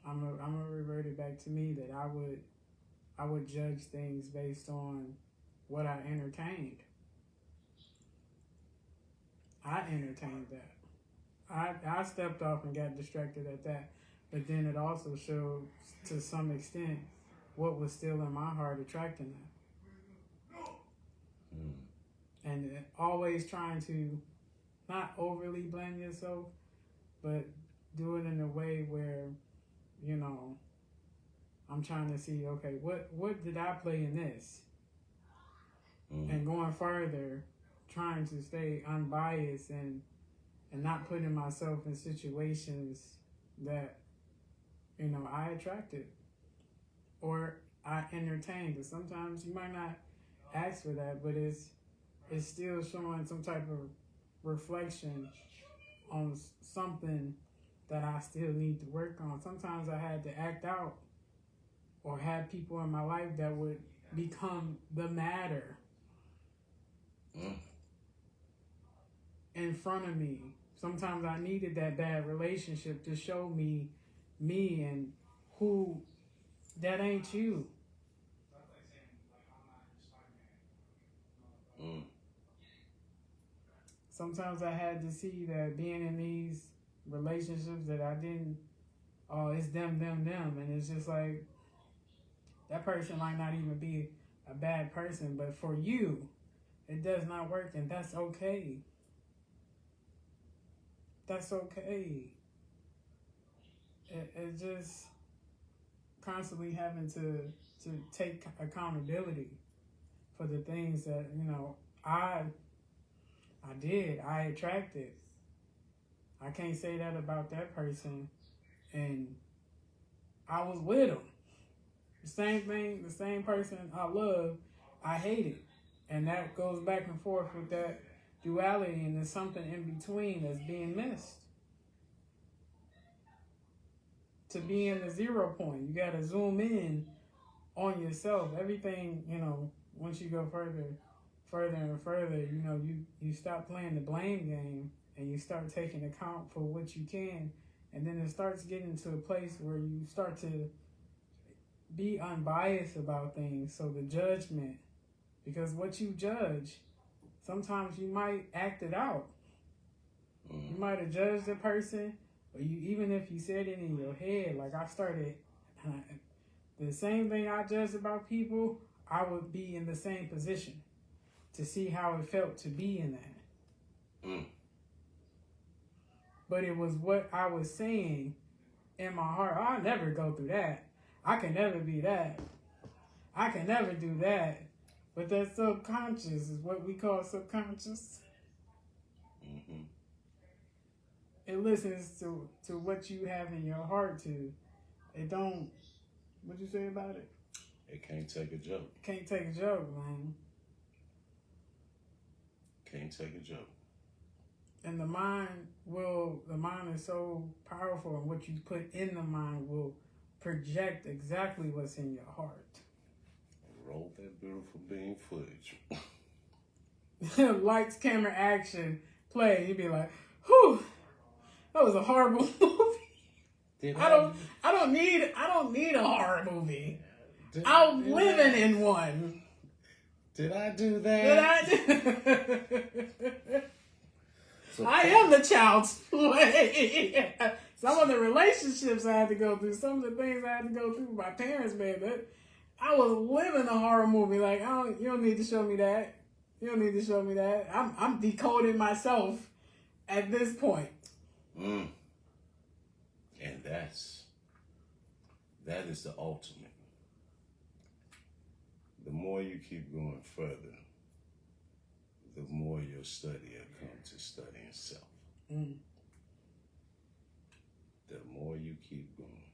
gonna revert it back to me that I would judge things based on what I entertained. I entertained that. I stepped off and got distracted at that. But then it also showed, to some extent, what was still in my heart attracting that. And always trying to not overly blame yourself, but do it in a way where, you know, I'm trying to see, okay, what did I play in this? And going further, trying to stay unbiased and not putting myself in situations that, you know, I attracted or I entertained. But sometimes you might not ask for that, but it's still showing some type of reflection on something that I still need to work on. Sometimes I had to act out or have people in my life that would become the matter in front of me. Sometimes I needed that bad relationship to show me and who that ain't you. Sometimes I had to see that being in these relationships that I didn't, it's them, and it's just like, that person might not even be a bad person, but for you, it does not work, and that's okay. That's okay. It just constantly having to take accountability for the things that, you know, I attracted. I can't say that about that person, and I was with them. The same thing, the same person I love, I hated. And that goes back and forth with that duality, and there's something in between that's being missed. To be in the 0 point, you got to zoom in on yourself. Everything, you know, once you go further and further, you know, you stop playing the blame game and you start taking account for what you can. And then it starts getting to a place where you start to be unbiased about things. So the judgment, because what you judge, sometimes you might act it out. You might have judged a person, or you, even if you said it in your head, like I started, the same thing I judged about people, I would be in the same position to see how it felt to be in that. But it was what I was saying in my heart. I'll never go through that. I can never be that. I can never do that. But that subconscious is what we call subconscious. It listens to what you have in your heart to. It don't, what'd you say about it? It can't take a joke. Can't take a joke, man. Can't take a joke. And the mind is so powerful, and what you put in the mind will project exactly what's in your heart. Roll that beautiful beam footage. Lights, camera, action, play. You'd be like, whew, that was a horrible movie. I don't need a horror movie. I'm living in one. Did I do that? So I am the child's play. Some of the relationships I had to go through, some of the things I had to go through with my parents, man. I was living a horror movie. Like, you don't need to show me that. You don't need to show me that. I'm decoding myself at this point. And that is the ultimate. The more you keep going further, the more your study will come to studying self. The more you keep going,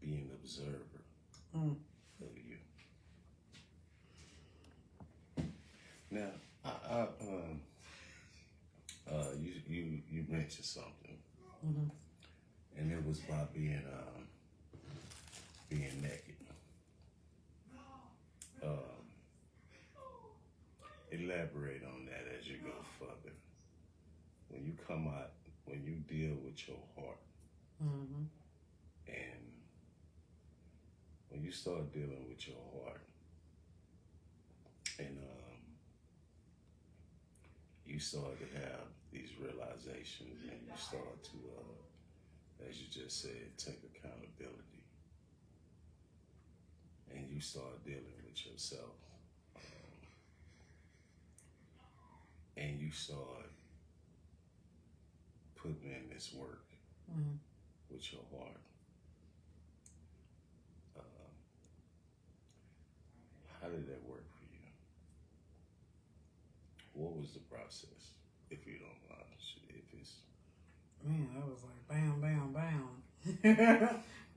be an observer of you. Now, you mentioned something, and it was about being naked. elaborate on that as you go further. When you come out, when you deal with your heart, Mm-hmm. and when you start dealing with your heart, and you start to have these realizations, and you start to, as you just said, take accountability, and you start dealing with yourself, and you start putting in this work Mm-hmm. with your heart. How did that work for you? What was the process, if you don't mind? If it's Man, that was like bam, bam, bam.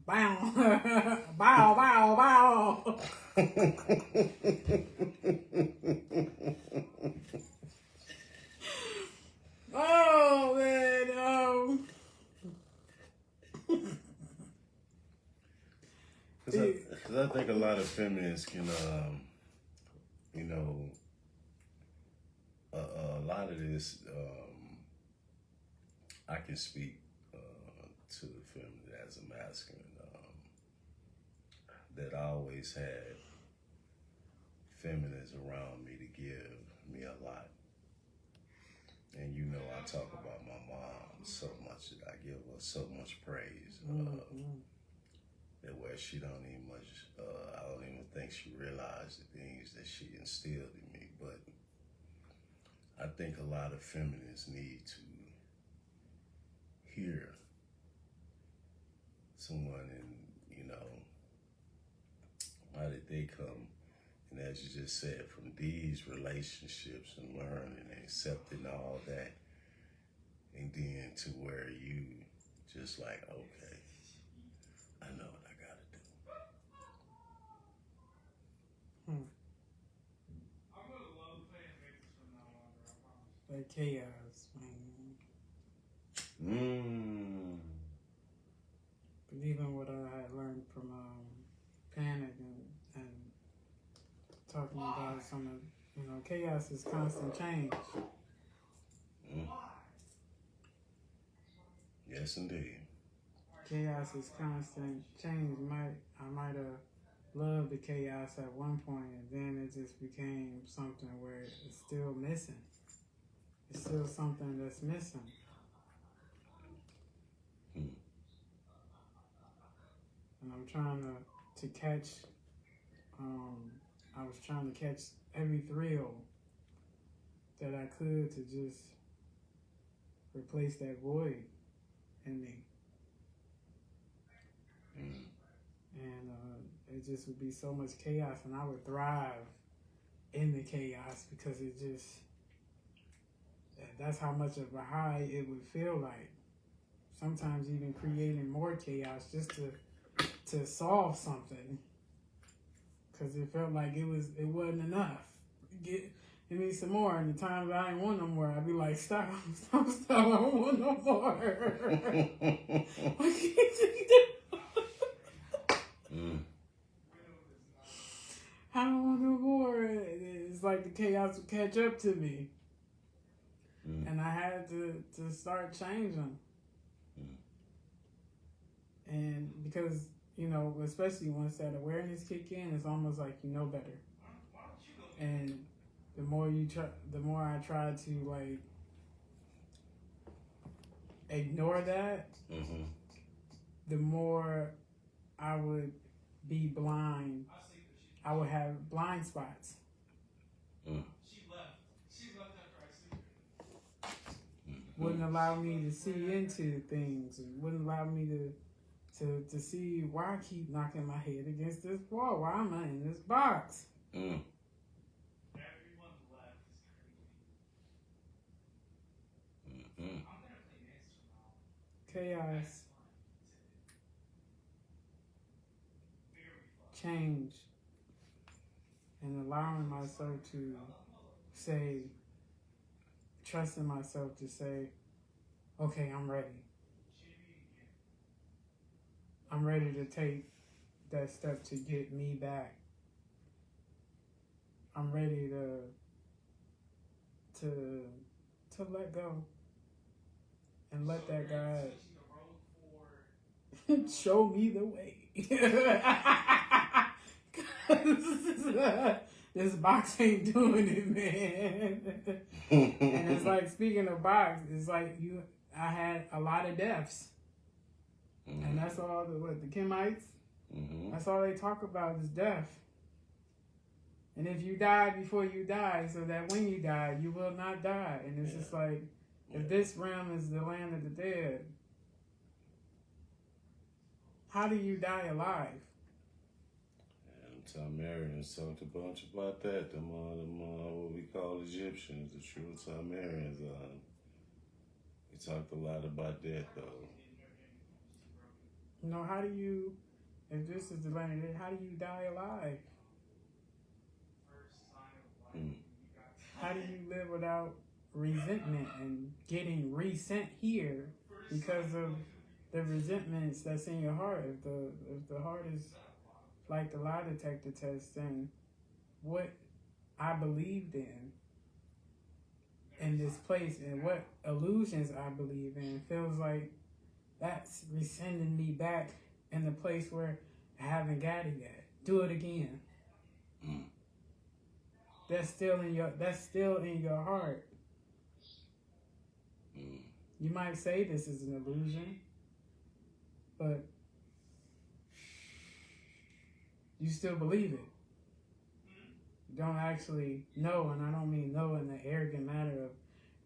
Bam. Bow, bow, bow. Oh, man. Because I think a lot of feminists can, you know, a lot of this, I can speak to the feminine as a masculine, that I always had feminists around me to give me a lot. And you know, I talk about my mom so much that I give her so much praise. That where she don't even much, I don't even think she realized the things that she instilled in me. But I think a lot of feminists need to hear someone, and you know, how did they come? And as you just said, from these relationships and learning and accepting all that, and then to where you just like, okay, I know what I gotta do. Like chaos, man. But even what I had learned from Panic and talking about some of, chaos is constant change. Yes, indeed. Chaos is constant change. I might have loved the chaos at one point, and then it just became something where it's still missing. It's still something that's missing. And I'm trying to catch. I was trying to catch every thrill that I could to just replace that void in me. And it just would be so much chaos, and I would thrive in the chaos because that's how much of a high it would feel like. Sometimes even creating more chaos just to solve something, because it felt like it wasn't enough. Give me some more, and the times I ain't want no more, I'd be like, stop, I don't want no more. I can't take that. I don't want no more. It's like the chaos would catch up to me. And I had to start changing. And because, especially once that awareness kick in, it's almost like you know better. And the more I try to like ignore that, the more I would be blind. I would have blind spots. Wouldn't allow me to see into things, and wouldn't allow me to see why I keep knocking my head against this wall. Why am I in this box? Chaos, change, and allowing myself to say, trusting myself to say, okay, I'm ready. I'm ready to take that step to get me back. I'm ready to to let go and let that God show me the way. 'Cause this box ain't doing it, man. And it's like, speaking of box, it's like I had a lot of deaths. And that's all the Kemites, that's all they talk about is death. And if you die before you die, so that when you die, you will not die. And it's just like, if this realm is the land of the dead, how do you die alive? Tamarians talked a bunch about that. Them what we call Egyptians, the true Tamarians. We talked a lot about that, though. You know, how do you, if this is the land, how do you die alive? How do you live without resentment and getting resent here because of the resentments that's in your heart? If the heart is like the lie detector test, then what I believed in this place and what illusions I believe in feels like that's resending me back in the place where I haven't got it yet. Do it again. That's still in your heart. You might say this is an illusion, but you still believe it. You don't actually know, and I don't mean know in the arrogant matter of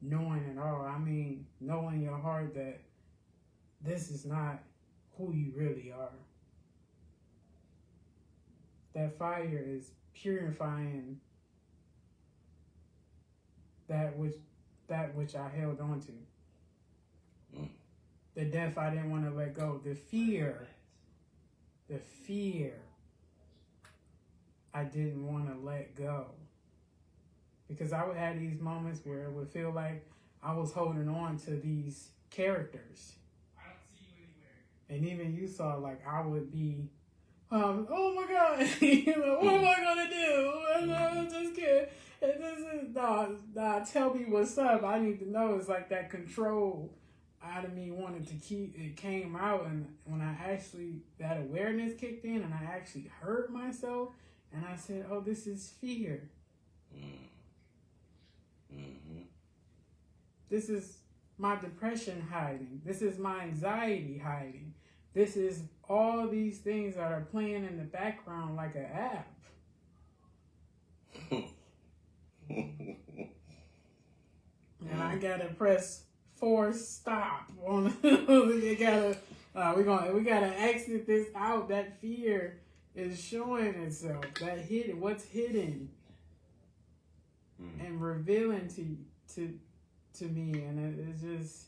knowing it all. I mean know in your heart that this is not who you really are. That fire is purifying that which I held on to. The death I didn't want to let go. The fear I didn't want to let go. Because I would have these moments where it would feel like I was holding on to these characters. And even you saw, like, I would be, oh my God, what am I going to do? I'm just kidding. And this is, nah, tell me what's up. I need to know. It's like that control out of me wanted to keep, it came out. And when I actually, that awareness kicked in and I actually heard myself, and I said, oh, this is fear. This is my depression hiding. This is my anxiety hiding. This is all these things that are playing in the background like an app. And I gotta press force stop on. We gotta exit this out. That fear is showing itself. That hidden, what's hidden, and revealing to me, and it's just,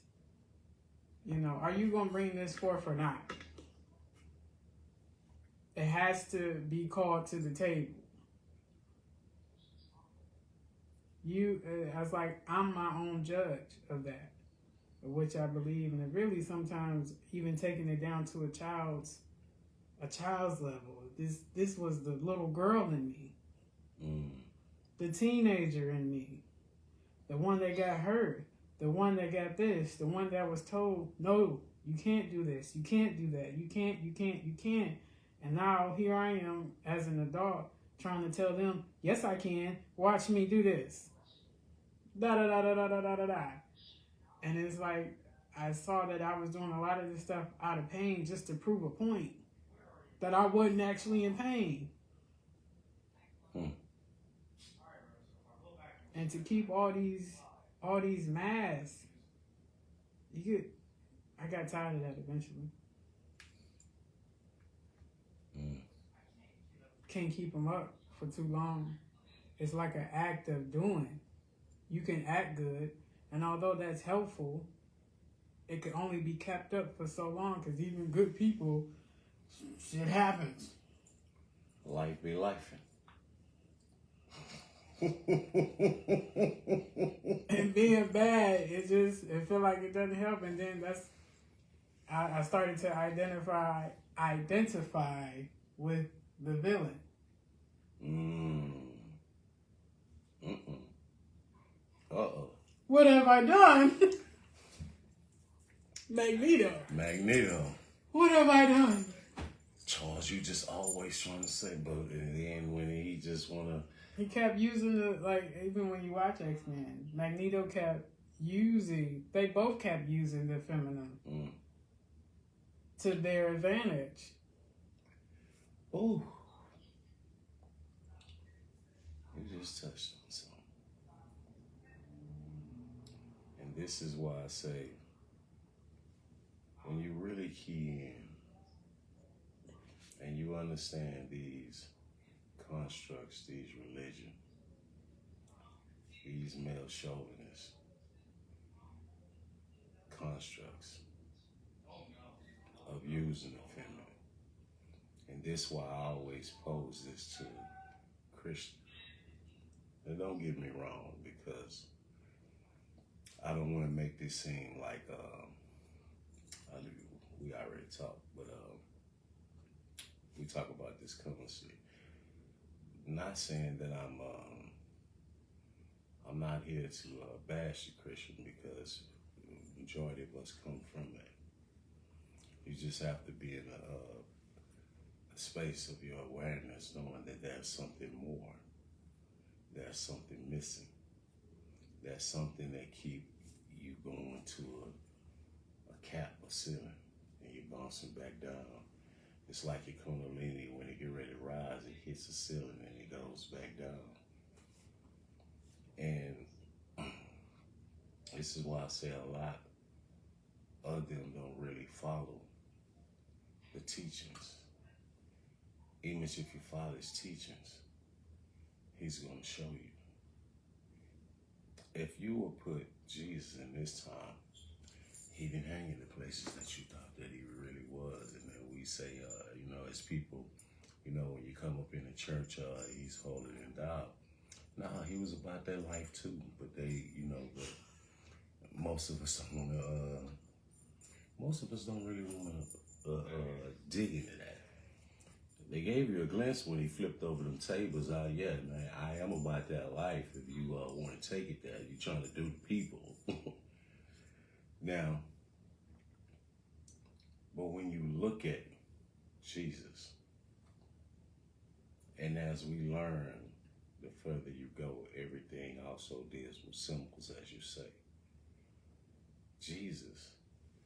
you know, are you gonna bring this forth or not? It has to be called to the table. I was like, I'm my own judge of that, of which I believe, and it really sometimes even taking it down to a child's level. This was the little girl in me, the teenager in me, the one that got hurt, the one that got this, the one that was told, no, you can't do this, you can't do that, you can't. And now here I am as an adult trying to tell them, yes, I can. Watch me do this. Da da da da da da da da. And it's like I saw that I was doing a lot of this stuff out of pain just to prove a point that I wasn't actually in pain. And to keep all these masks, I got tired of that eventually. Can't keep them up for too long. It's like an act of doing. You can act good, and although that's helpful, it can only be kept up for so long because even good people, shit happens. Life be lifing. And being bad, it feel like it doesn't help. And then I started to identify with the villain. Uh-oh. What have I done? Magneto. Magneto. What have I done? Charles, you just always trying to say, but in the end, when he just wanna. He kept using the, like, even when you watch X-Men, Magneto kept using, they both kept using the feminine to their advantage. Oh. You just touched on something. And this is why I say, when you really key in and you understand these constructs, these religion, these male chauvinist constructs of using the feminine. And this is why I always pose this to Christians. And don't get me wrong, because I don't want to make this seem like we already talked, but we talk about this currency. Not saying that I'm not here to bash the Christian, because the majority of us come from that. You just have to be in a space of your awareness, knowing that there's something more. There's something missing. There's something that keep you going to a cap, a ceiling, and you're bouncing back down. It's like your Kundalini, when it get ready to rise, it hits the ceiling and it goes back down. And this is why I say a lot of them don't really follow the teachings. Even if you follow his teachings, he's going to show you. If you will put Jesus in this time, he didn't hang in the places that you thought that he really was. And then we say, as people, when you come up in the church, he's holier than thou. No, he was about that life too. But they, but most of us don't want to, don't really want to dig into that. They gave you a glimpse when he flipped over them tables. Yeah, man, I am about that life. If you want to take it there, you're trying to do the people. Now, but when you look at Jesus, and as we learn, the further you go, everything also deals with symbols, as you say. Jesus'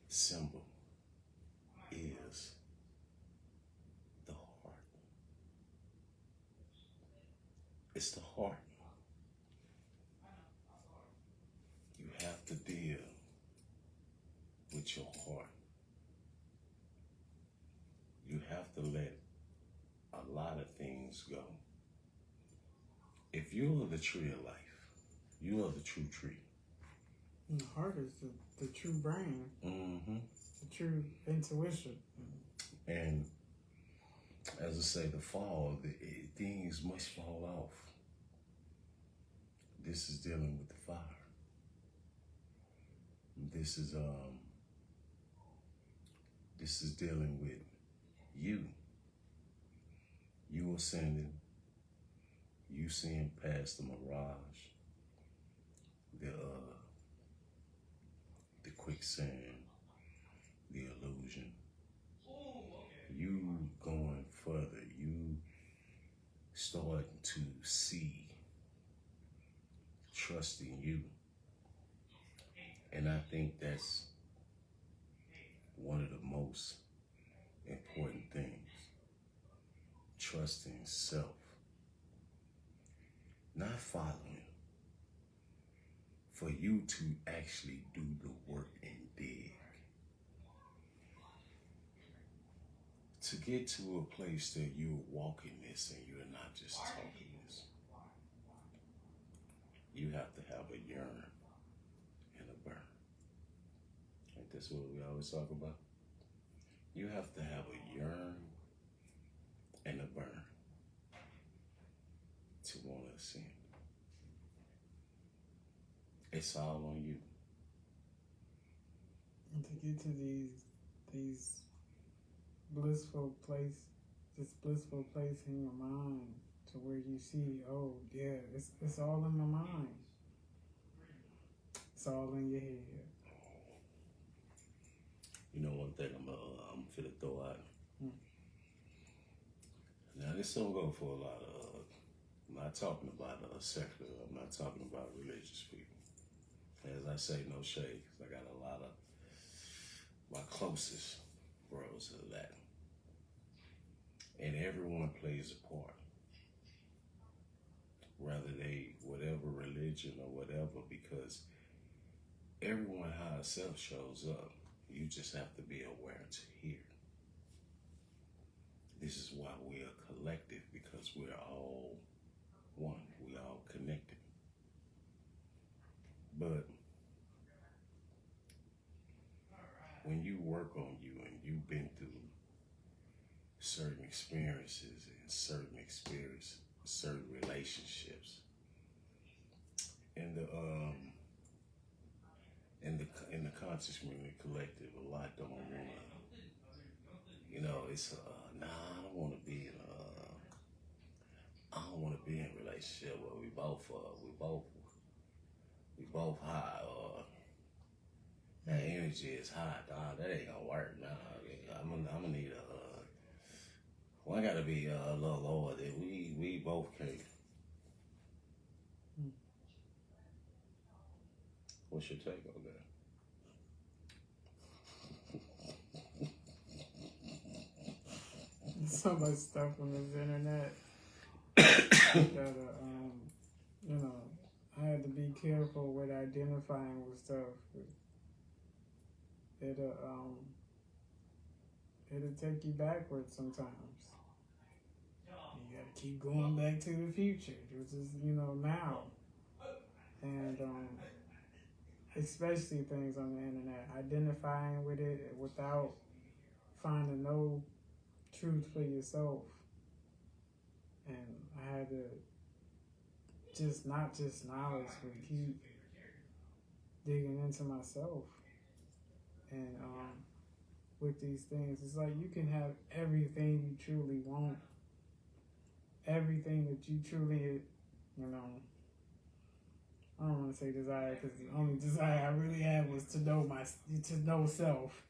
symbol is the heart. It's the heart. You have to deal with your heart. You have to let a lot of things go. If you are the tree of life, you are the true tree. And the heart is the true brain, the true intuition. And as I say, the fall, things must fall off. This is dealing with the fire. This is dealing with you. You ascending. You seeing past the mirage, the quicksand, the illusion. You going further. You starting to see, trusting you. And I think that's one of the most important things. Trusting self. Not following. For you to actually do the work and dig. To get to a place that you're walking this and you're not just talking this. You have to have a yearn and a burn. Ain't this what we always talk about? You have to have a yearn and a burn to want to ascend. It's all on you. And to get to these blissful place in your mind, to where you see, oh yeah, it's all in my mind. It's all in your head. You know one thing I'm finna throw out. Now this don't go for a lot of. I'm not talking about secular. I'm not talking about religious people. As I say, no shade, 'cause I got a lot of my closest bros of that, and everyone plays a part. Whether they whatever religion or whatever, because everyone how itself shows up. You just have to be aware to hear. This is why we are collective, because we're all one. We all connected. But when you work on you and you've been through certain experiences and certain relationships, in the conscious community collective, a lot don't wanna, it's nah, I don't wanna be in I don't wanna be in a relationship where we both high, or that energy is high. Nah, that ain't gonna work. Nah, I'm gonna need I gotta be a little lower that we both can't. What's your take on that? So much stuff on this internet that, I had to be careful with identifying with stuff. It'll take you backwards sometimes. You gotta keep going back to the future, which is, now. And, especially things on the internet, identifying with it without finding no truth for yourself. And I had to not just knowledge, but keep digging into myself. And with these things, it's like you can have everything you truly want, everything that you truly, I don't want to say desire, because the only desire I really had was to know self,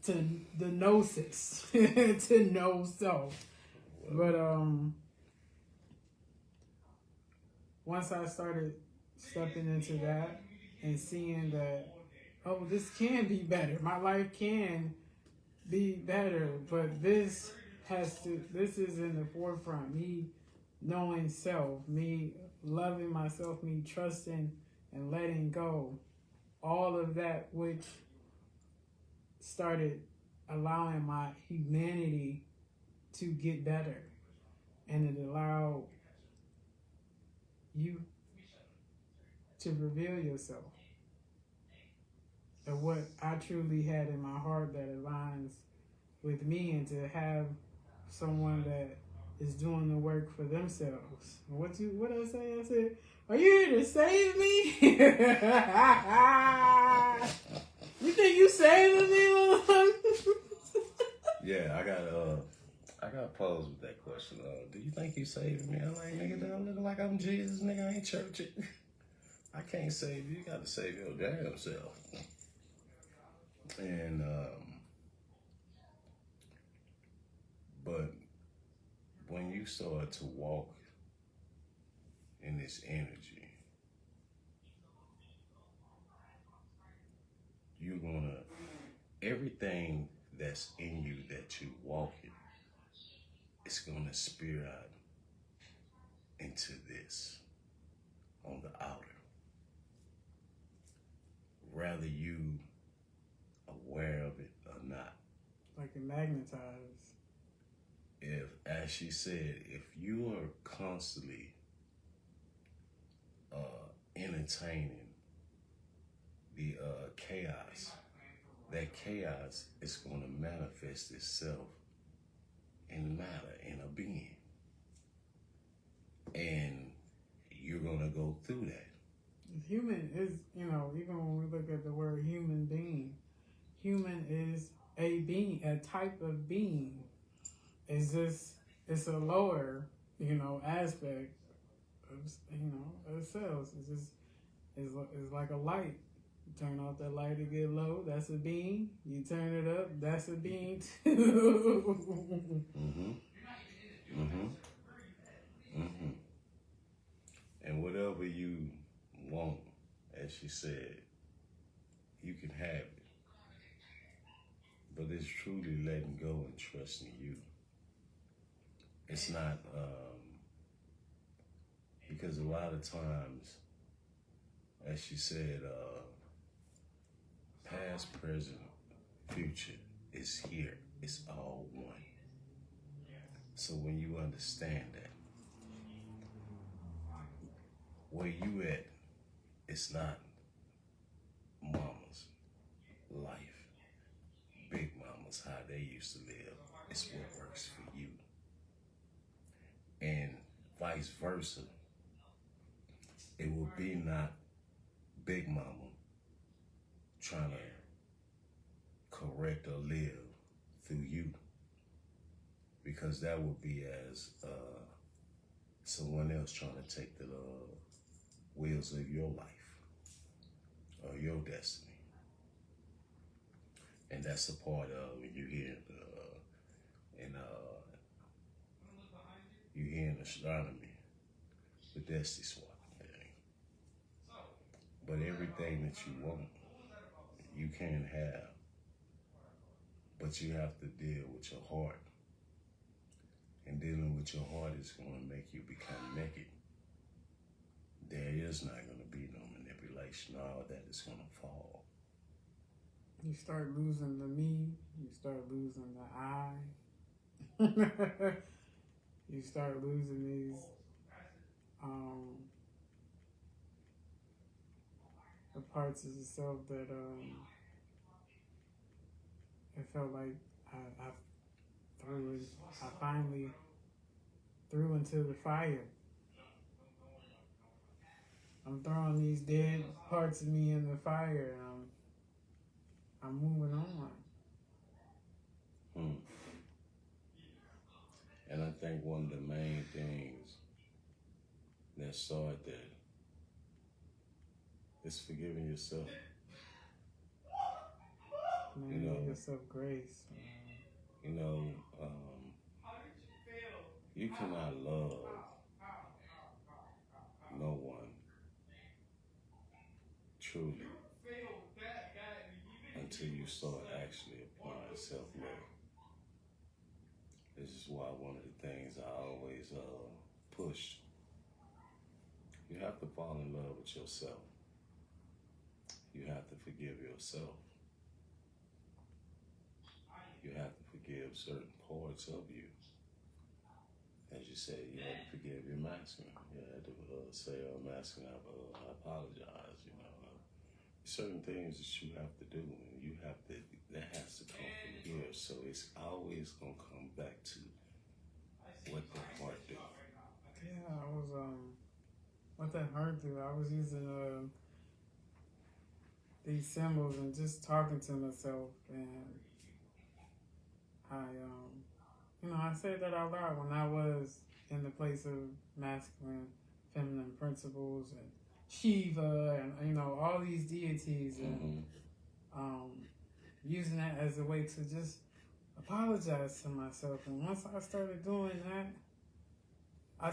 to the gnosis, to know self. But once I started stepping into that and seeing that, oh, this can be better. My life can be better, but this is in the forefront. Me knowing self, me loving myself, me trusting and letting go. All of that which started allowing my humanity to get better. And it allowed you to reveal yourself and what I truly had in my heart that aligns with me, and to have someone that is doing the work for themselves. What did I say? I said, are you here to save me? You think you saving me? Yeah, I got posed with that question. Do you think you saving me? I'm like, nigga, I'm looking like I'm Jesus, nigga. I ain't church it. I can't save you. You got to save your damn self. And but when you start to walk in this energy, you're gonna, everything that's in you that you walk in, it's gonna spear out into this on the outer. Whether you aware of it or not. Like it magnetized. If, as she said, if you are constantly entertaining the chaos, that chaos is going to manifest itself in matter, in a being. And you're going to go through that. Human is, even when we look at the word human being, human is a being, a type of being. It's a lower, aspect of, of cells. It's like a light Turn off the light to get low, that's a bean. You turn it up, that's a bean too. And whatever you want, as she said, you can have it. But it's truly letting go and trusting you. It's not, because a lot of times, as she said, past, present, future is here. It's all one. So when you understand that, where you at, it's not mama's life, big mama's how they used to live. It's what works for you. And vice versa. It will be not big mama trying to correct or live through you, because that would be as someone else trying to take the wheels of your life or your destiny. And that's a part of when you hear you hear in astronomy the destiny swapping thing. But everything that you want, you can have. But you have to deal with your heart. And dealing with your heart is going to make you become naked. There is not going to be no manipulation. All that is going to fall. You start losing the me. You start losing the I. You start losing these the parts of yourself that it felt like I finally threw into the fire. I'm throwing these dead parts of me in the fire, and I'm moving on. And I think one of the main things that started that is forgiving yourself. Man, give yourself grace. You cannot love no one truly until you start actually applying self-love. This is why one of the things I always push, you have to fall in love with yourself. You have to forgive yourself. You have to forgive certain parts of you. As you say, you have to forgive your masculine. You have to say, masculine, I apologize, Certain things that you have to do, and you have to, that has to come from here. So it's always going to come back to what that heart do. Yeah, I was, what that heart do, I was using these symbols and just talking to myself, and I said that out loud when I was in the place of masculine, feminine principles and Shiva and all these deities, and using that as a way to just apologize to myself. And once I started doing that, I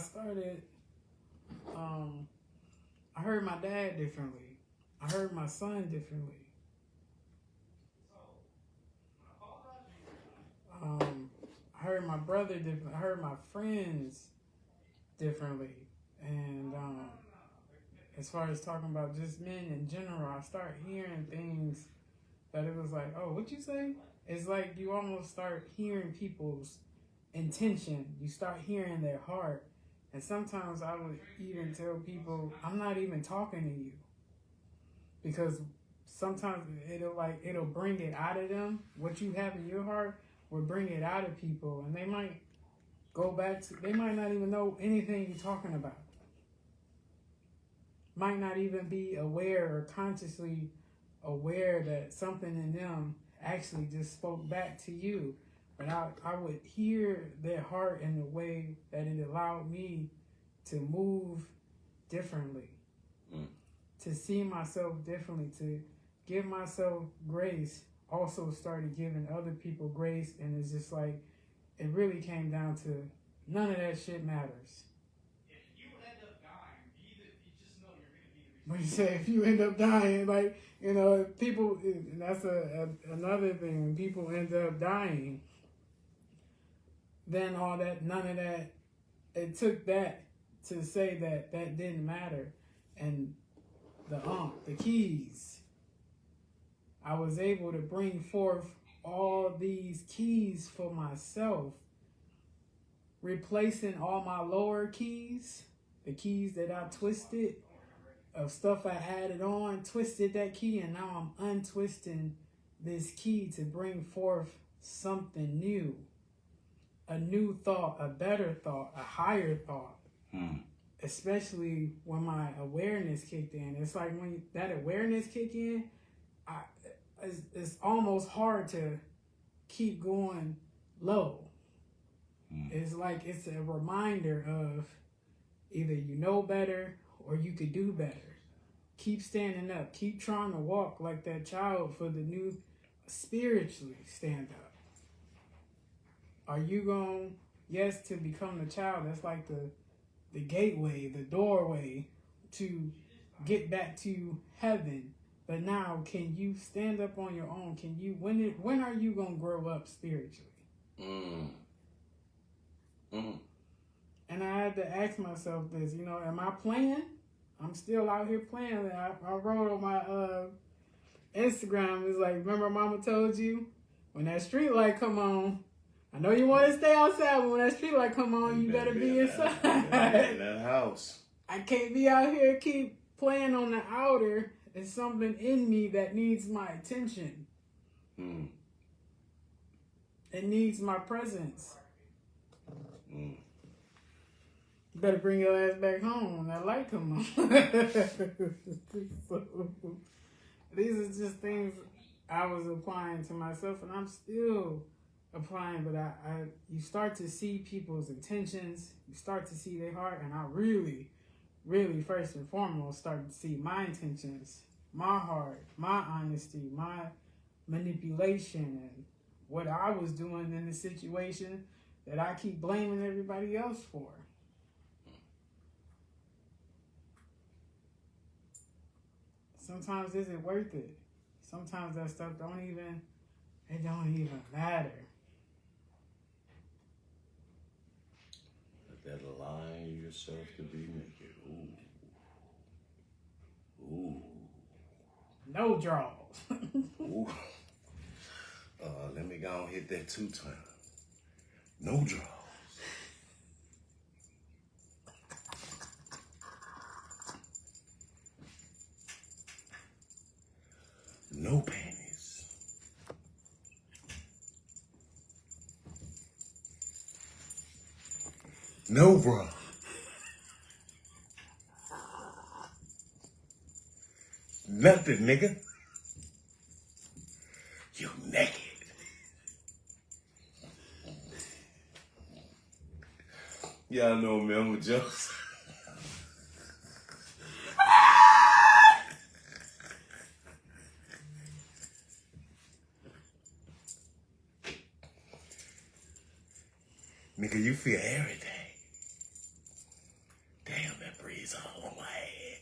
heard my dad differently. I heard my son differently. I heard my brother differently. I heard my friends differently. And as far as talking about just men in general, I start hearing things that it was like, oh, what you say? It's like you almost start hearing people's intention. You start hearing their heart. And sometimes I would even tell people, I'm not even talking to you. Because sometimes it'll bring it out of them. What you have in your heart will bring it out of people. And they might go back to, they might not even know anything you're talking about. Might not even be aware or consciously aware that something in them actually just spoke back to you. But I would hear their heart in a way that it allowed me to move differently, to see myself differently, give myself grace also started giving other people grace, and it's just like it really came down to none of that shit matters. But you say if you end up dying, like, you know, people, and that's another thing. When people end up dying, then all that, none of that, it took that to say that that didn't matter. And the keys, I was able to bring forth all these keys for myself, replacing all my lower keys, the keys that I twisted, of stuff I added on, twisted that key, and now I'm untwisting this key to bring forth something new. A new thought, a better thought, a higher thought. Especially when my awareness kicked in. It's like when that awareness kicked in, it's almost hard to keep going low. It's like it's a reminder of either you know better or you could do better. Keep standing up. Keep trying to walk like that child for the new, spiritually stand up. Are you going, yes, to become the child? That's like the gateway, the doorway to get back to heaven. But now, can you stand up on your own? Can you, when are you going to grow up spiritually? And I had to ask myself this, you know, am I playing? I'm still out here playing. I wrote on my Instagram, it's like, remember Mama told you, when that street light come on, I know you want to stay outside, but when that street light come on, you better be inside. In that house. I can't be out here keep playing on the outer. There's something in me that needs my attention. It needs my presence. You better bring your ass back home when that light come on. So, these are just things I was applying to myself, and I'm still applying. But you start to see people's intentions. You start to see their heart, and I really, first and foremost, started to see my intentions, my heart, my honesty, my manipulation, and what I was doing in the situation that I keep blaming everybody else for. Sometimes isn't worth it. Sometimes that stuff don't even matter. Let that align yourself to be naked. Ooh. No draws. Ooh. Let me go and hit that 2 times. No draws. No panties. No bra. Nothing, nigga. You naked. Y'all know me, I'm a Joseph. Nigga, you feel everything. Damn, that breeze all on my head.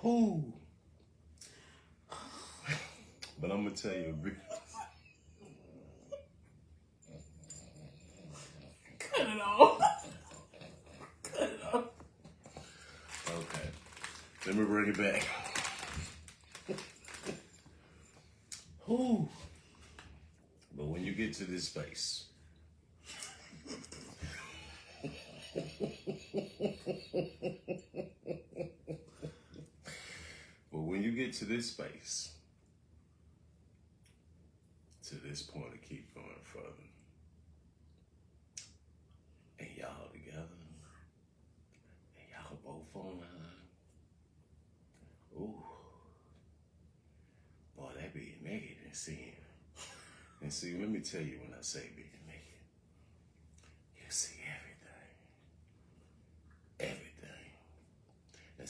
Ooh. But I'm gonna tell you, Cut it off. Cut it off. Okay. Let me bring it back. Ooh. But when you get to this space, to this point to keep going further, and y'all together, and y'all both online, ooh, boy, that being naked and seeing. And see, let me tell you, when I say being naked, you see everything.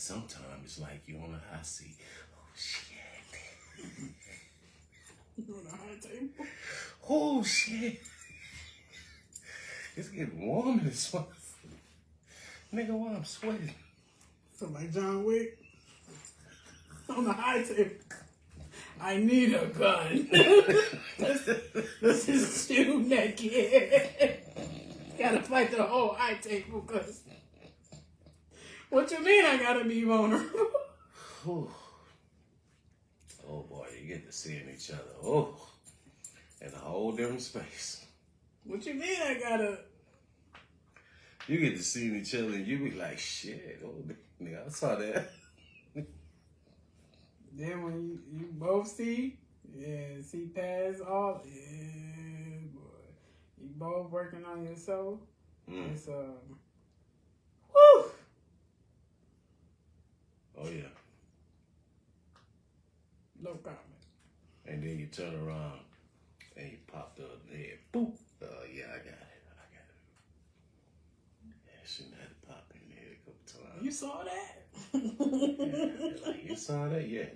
sometimes it's like you on a hot seat. Oh shit. You on a high table? Oh shit. It's getting warm in this one. Nigga, why I'm sweating? So like John Wick on the high table. I need a gun. This is too naked. Gotta fight the whole high table, cause what you mean I gotta be vulnerable? Oh boy, you get to seeing each other. Oh, in a whole different space. What you mean I gotta? You get to see each other and you be like, shit, oh nigga, I saw that. Then when you both see past all, yeah, boy. You both working on yourself. It's woo. Oh yeah. No comment. And then you turn around and you pop the other head. Boop. Yeah, I got it. Yeah, shouldn't have to pop in there a couple times. You saw that? Yeah, like, you saw that? Yeah.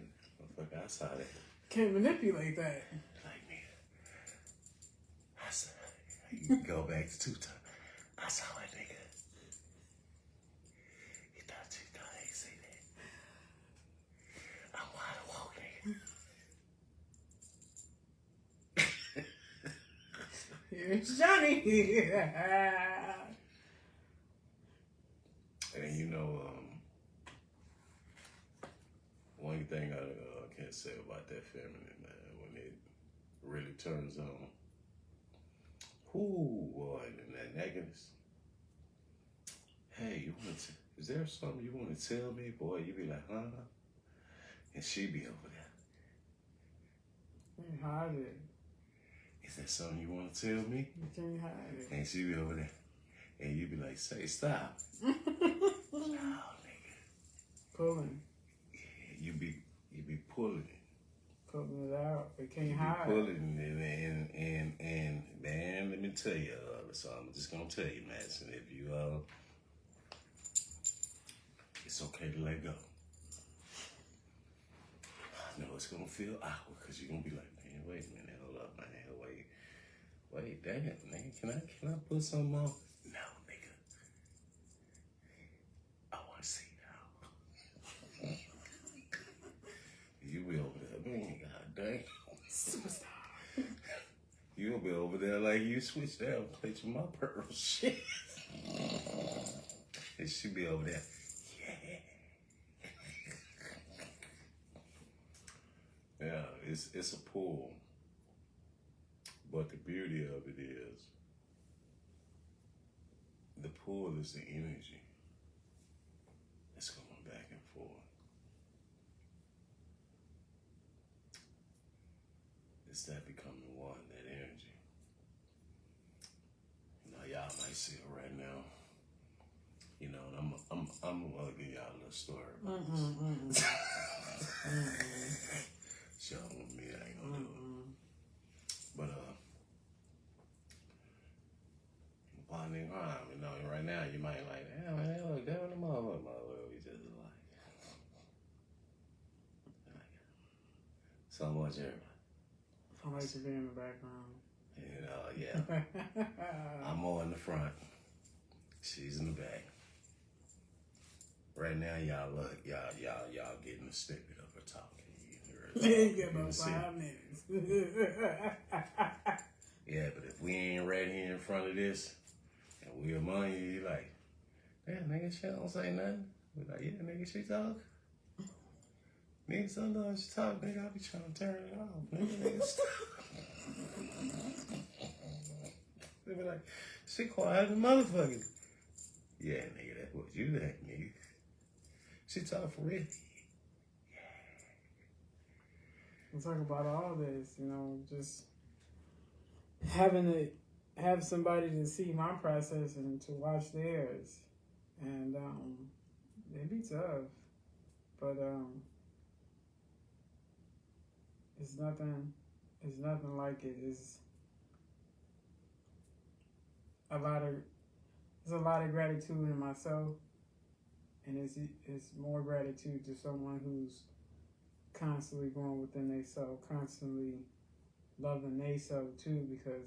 Motherfucker, I saw that. Can't manipulate that. Like, nigga, I saw it. You go back to 2 times. I saw it, nigga. You thought I ain't say that. I'm wide awoke, nigga. Here's Johnny. And you know, one thing I can't say about that feminine, man, when it really turns on, ooh, boy, and that nakedness. Hey, is there something you want to tell me, boy? You be like, huh? And she be over there. You hide it. Is that something you want to tell me? You can't hide it. And she be over there. And you be like, say, stop. No, nigga. Pulling. Yeah, you be pulling it. Pulling it out. It can't You be hide. pulling it, and man, let me tell you, so I'm just gonna tell you, Madison, if you it's okay to let go. I know it's gonna feel awkward because you're gonna be like, man, wait a minute, hold up, man, wait, damn, nigga, can I put something on? No, nigga, I want to see now. You be over there, man, god dang. Superstar. You'll be over there like you switched out and played my pearl shit. And she be over there, yeah. Yeah, it's a pull. But the beauty of it is, the pull is the energy. It's going back and forth. It's that becoming one, that energy. You know, y'all might see it right now. You know, and I'm gonna give y'all a little story about this. Show me, I ain't gonna do it. But bonding crime, you know, right now you might like, damn, man, they look down the motherfucker, we just like so much everybody. I like to be in the background. You know, yeah. I'm more in the front. She's in the back. Right now, y'all look, y'all getting a snippet of her talking. You get about 5 minutes. Yeah, but if we ain't right here in front of this, and we among you, you like, damn, nigga, she don't say nothing. We like, yeah, nigga, she talk. Nigga, sometimes she talk, nigga, I be trying to turn it off. Nigga, stop. They be like, she quiet as a motherfucker. Yeah, nigga, that's what you think, nigga. She talk for real. We'll talk about all this, you know, just having to have somebody to see my process and to watch theirs. And it'd be tough. But it's nothing like it. It's a lot of gratitude in myself And it's more gratitude to someone who's constantly going within themselves, constantly loving themselves too, because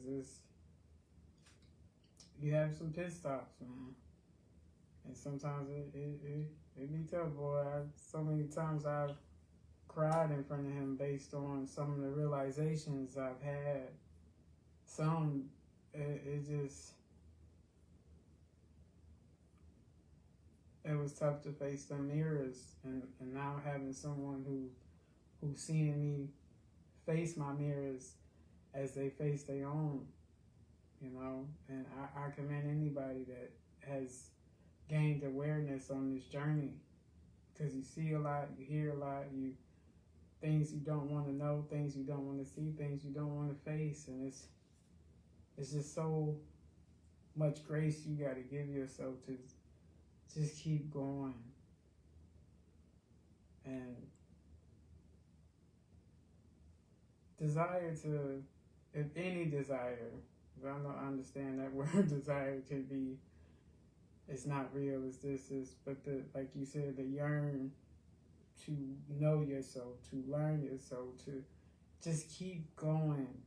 you have some pit stops, man. And sometimes it be tough, boy. So many times I've cried in front of him based on some of the realizations I've had. Some, it was tough to face them mirrors, and now having someone who's seeing me face my mirrors as they face their own, and I commend anybody that has gained awareness on this journey, because you see a lot, you hear a lot, things you don't want to know, things you don't want to see, things you don't want to face, and it's just so much grace you got to give yourself to just keep going. And desire to, if any desire, because I understand that word desire can be, it's not real, it's this, but like you said, the yearn to know yourself, to learn yourself, to just keep going.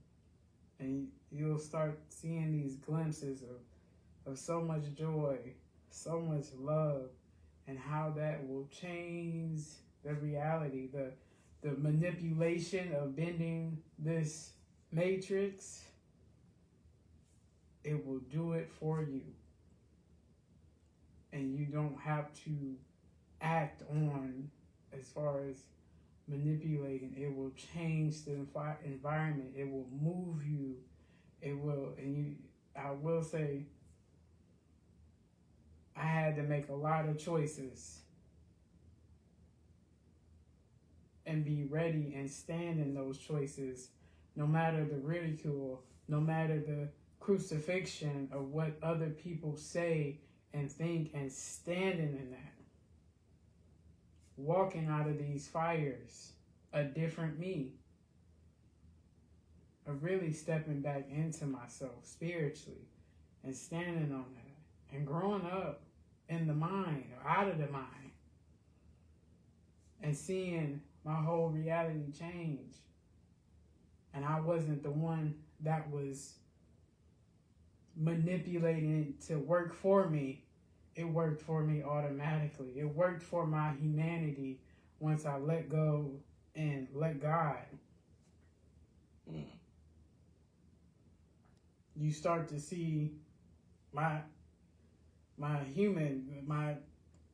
And you'll start seeing these glimpses of so much joy, so much love, and how that will change the reality, the manipulation of bending this matrix. It will do it for you. And you don't have to act on as far as manipulating. It will change the environment. It will move you. It will, I will say, I had to make a lot of choices and be ready and stand in those choices, no matter the ridicule, no matter the crucifixion of what other people say and think, and standing in that. Walking out of these fires, a different me. Of really stepping back into myself spiritually and standing on that. And growing up in the mind, or out of the mind. And seeing my whole reality change. And I wasn't the one that was manipulating it to work for me. It worked for me automatically. It worked for my humanity once I let go and let God. You start to see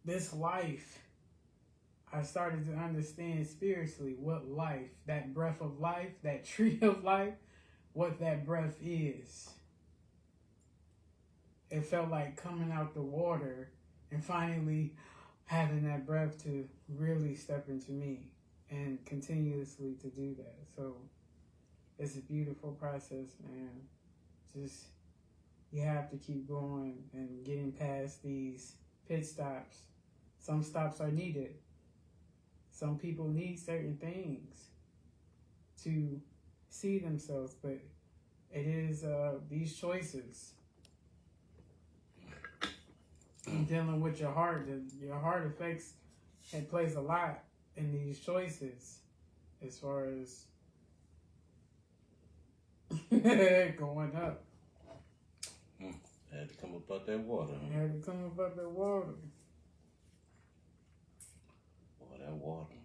this life. I started to understand spiritually what life, that breath of life, that tree of life, what that breath is. It felt like coming out the water and finally having that breath to really step into me and continuously to do that. So it's a beautiful process, man. Just, you have to keep going and getting past these pit stops. Some stops are needed. Some people need certain things to see themselves, but it is these choices. Dealing with your heart affects and plays a lot in these choices, as far as going up. Had to come up out that water. Had to come up out that water. Boy, that water.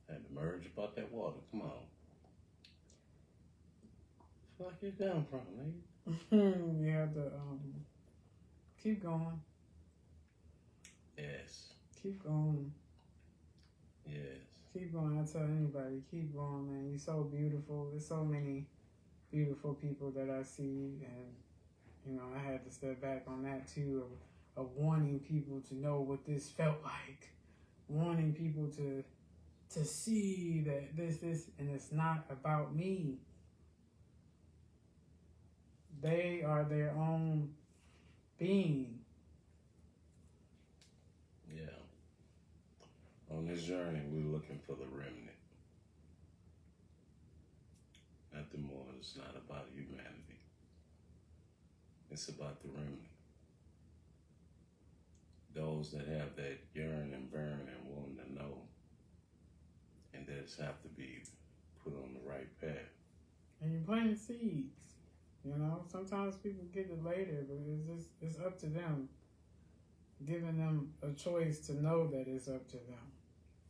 Had to merge about that water. Come on. Where the fuck you down from, nigga? You have to keep going. Yes. Keep going. Yes. Keep going. I tell anybody, keep going, man. You're so beautiful. There's so many beautiful people that I see, and I had to step back on that too, of wanting people to know what this felt like, wanting people to see that this, and it's not about me. They are their own being. Yeah. On this journey, we're looking for the remnant. Nothing more. It's not about humanity. It's about the remnant. those that have that yearn and burn and wanting to know, and that just have to be put on the right path. And you're planting seeds. You know, sometimes people get it later, but it's up to them. Giving them a choice to know that it's up to them.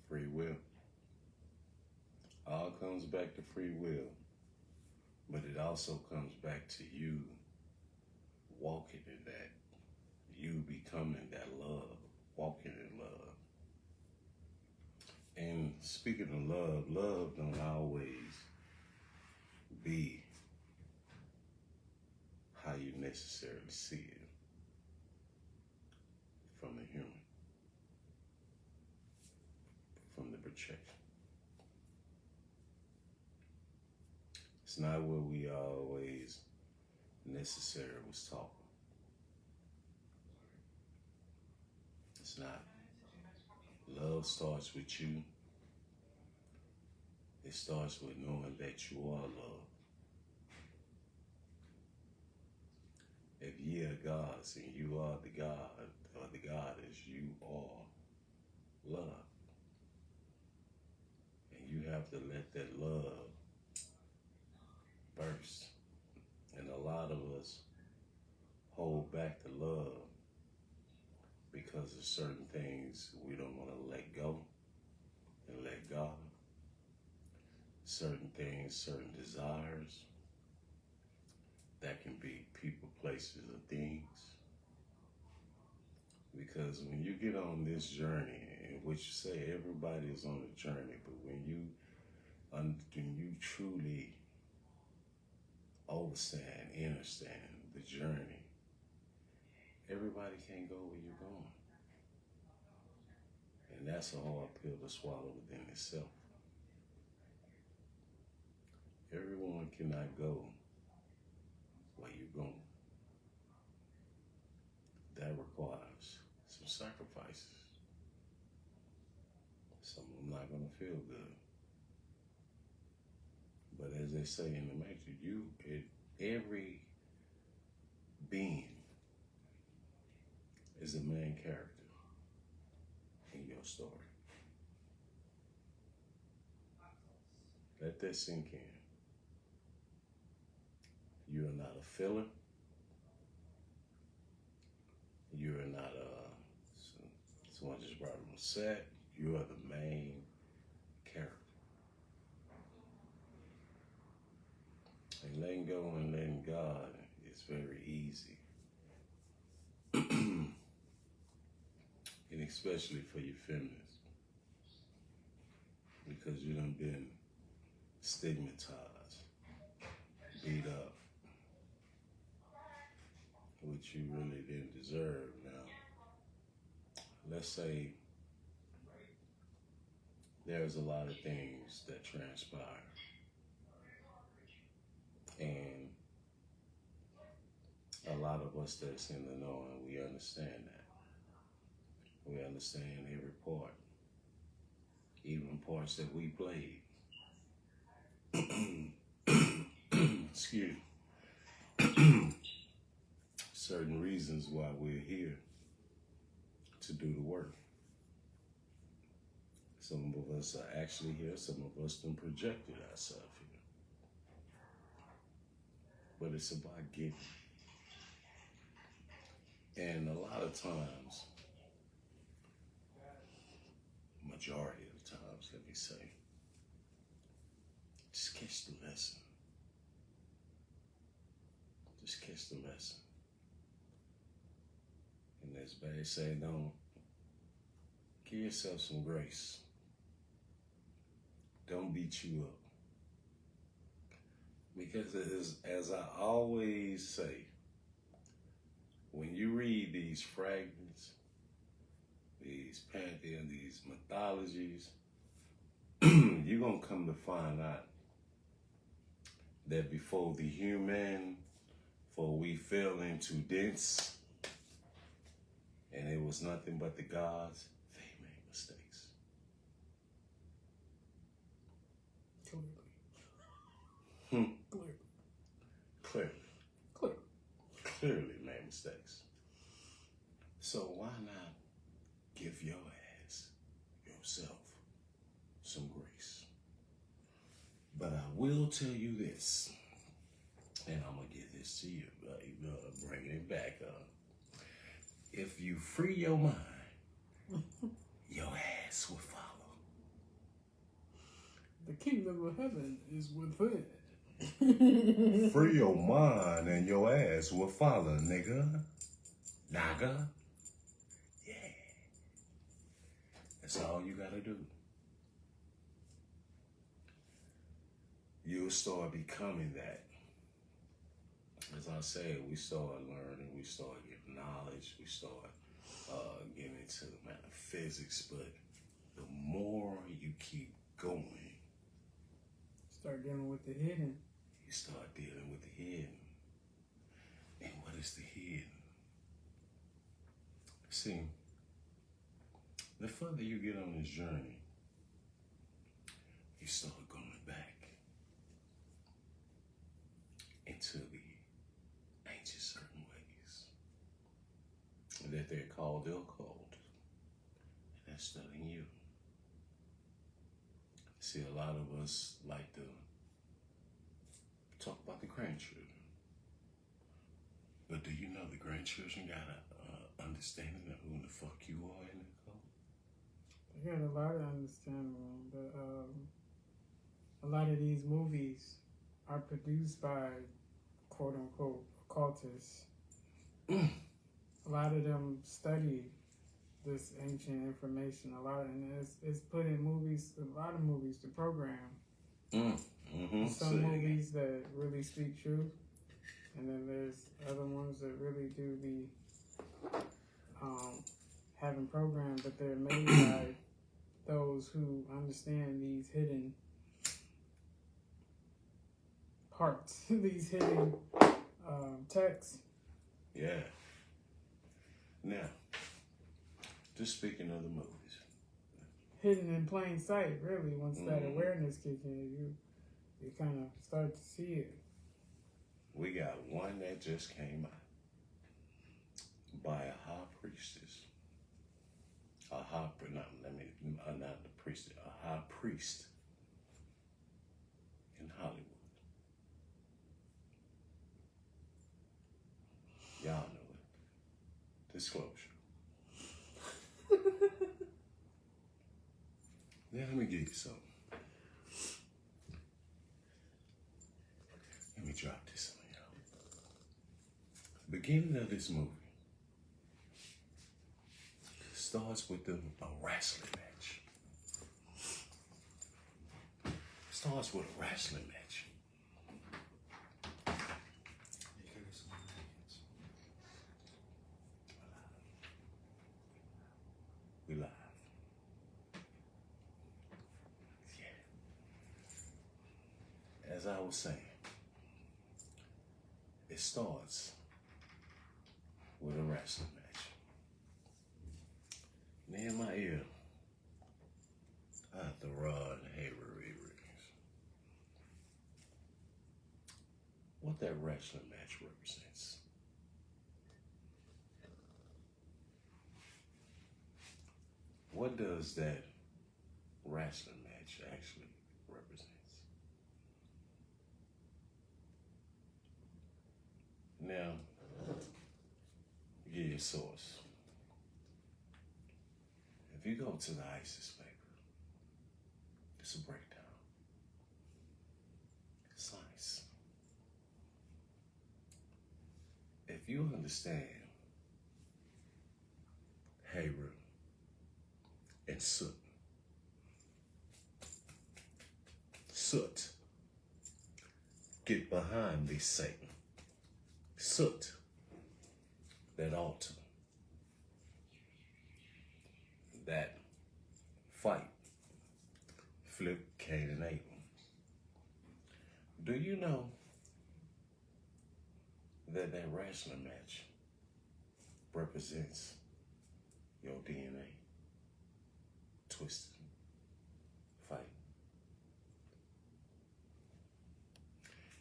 Free will. All comes back to free will. But it also comes back to you walking in that. You becoming that love. Walking in love. And speaking of love, love don't always be how you necessarily see it from the human, from the projection. It's not what we always necessarily was taught. It's not. Love starts with you. It starts with knowing that you are love. If ye are gods and you are the God, or the goddess, you are love. And you have to let that love burst. And a lot of us hold back the love because of certain things we don't want to let go and let God. Certain things, certain desires. That can be people, places, or things. Because when you get on this journey, in which you say everybody is on a journey, but when you truly understand the journey, everybody can't go where you're going. And that's a hard pill to swallow within itself. Everyone cannot go where you're going. That requires some sacrifices. Some of them not going to feel good. But as they say in the Matrix, every being is a main character in your story. Let that sink in. You are not a filler. You are not someone just brought on set. You are the main character. And letting go and letting God is very easy. And especially for you feminists. Because you done been stigmatized, beat up, which you really didn't deserve. Now, let's say there's a lot of things that transpire. And a lot of us that's in the know, and we understand that. We understand every part, even parts that we played. Excuse me. Certain reasons why we're here to do the work. Some of us are actually here, some of us done projected ourselves here. But it's about getting. And a lot of times, majority of the times, let me say, just catch the lesson. Just catch the lesson. And as Barry say, don't give yourself some grace. Don't beat you up. Because as I always say, when you read these fragments, these pantheon, these mythologies, you're going to come to find out that before the human, for we fell into dense, and it was nothing but the gods, they made mistakes. Clearly made mistakes. So why not tell you this, and I'm gonna give this to you, bringing it back up. If you free your mind, your ass will follow. The kingdom of heaven is within. Free your mind and your ass will follow, nigga. Naga. Yeah. That's all you gotta do. You'll start becoming that. As I said, we start learning, we start getting knowledge, we start getting into metaphysics, but the more you keep going, start dealing with the hidden. You start dealing with the hidden. And what is the hidden? See, the further you get on this journey, you start going back into the ancient certain ways that they're called the occult. And that's studying you. See, a lot of us like to talk about the grandchildren. But do you know the grandchildren got an understanding of who the fuck you are in the cult? They got a lot of understanding. A lot of these movies are produced by quote unquote occultists. A lot of them study this ancient information. And it's put in movies, a lot of movies to program. Some movies that really speak truth, and then there's other ones that really do be having programs, but they're made by those who understand these hidden parts, these hidden texts. Yeah. Now, just speaking of the movies, hidden in plain sight, really. Once that awareness kicks in, you kind of start to see it. We got one that just came out by a high priestess. Not the priestess, a high priest in Hollywood. Y'all know it. Disclosure. Now let me give you something. Let me drop this on y'all. Beginning of this movie starts with a wrestling match. Starts with a wrestling match. We live. Yeah. As I was saying, it starts with a wrestling match. Now in my ear, I have the Rod and Hayward earrings. What that wrestling match represents. What does that wrestling match actually represents? Now, get your source. If you go to the ISIS paper, it's a breakdown. Science. If you understand Hayward and Soot, get behind me, Satan. Soot, that altar, that fight, flip Cain and Abel. Do you know that wrestling match represents your DNA? Twisted, fight.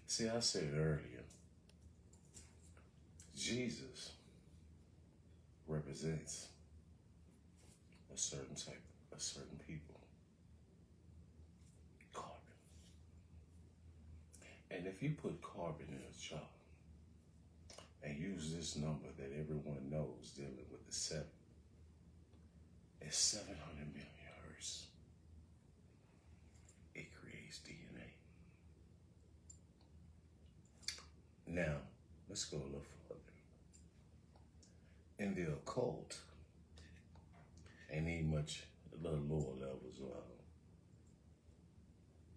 See, I said earlier, Jesus represents a certain people. Carbon. And if you put carbon in a jar and use this number that everyone knows dealing with the 7, it's 700 million hertz. It creates DNA. Now, let's go a little further. In the occult, ain't need much, a little lower levels of,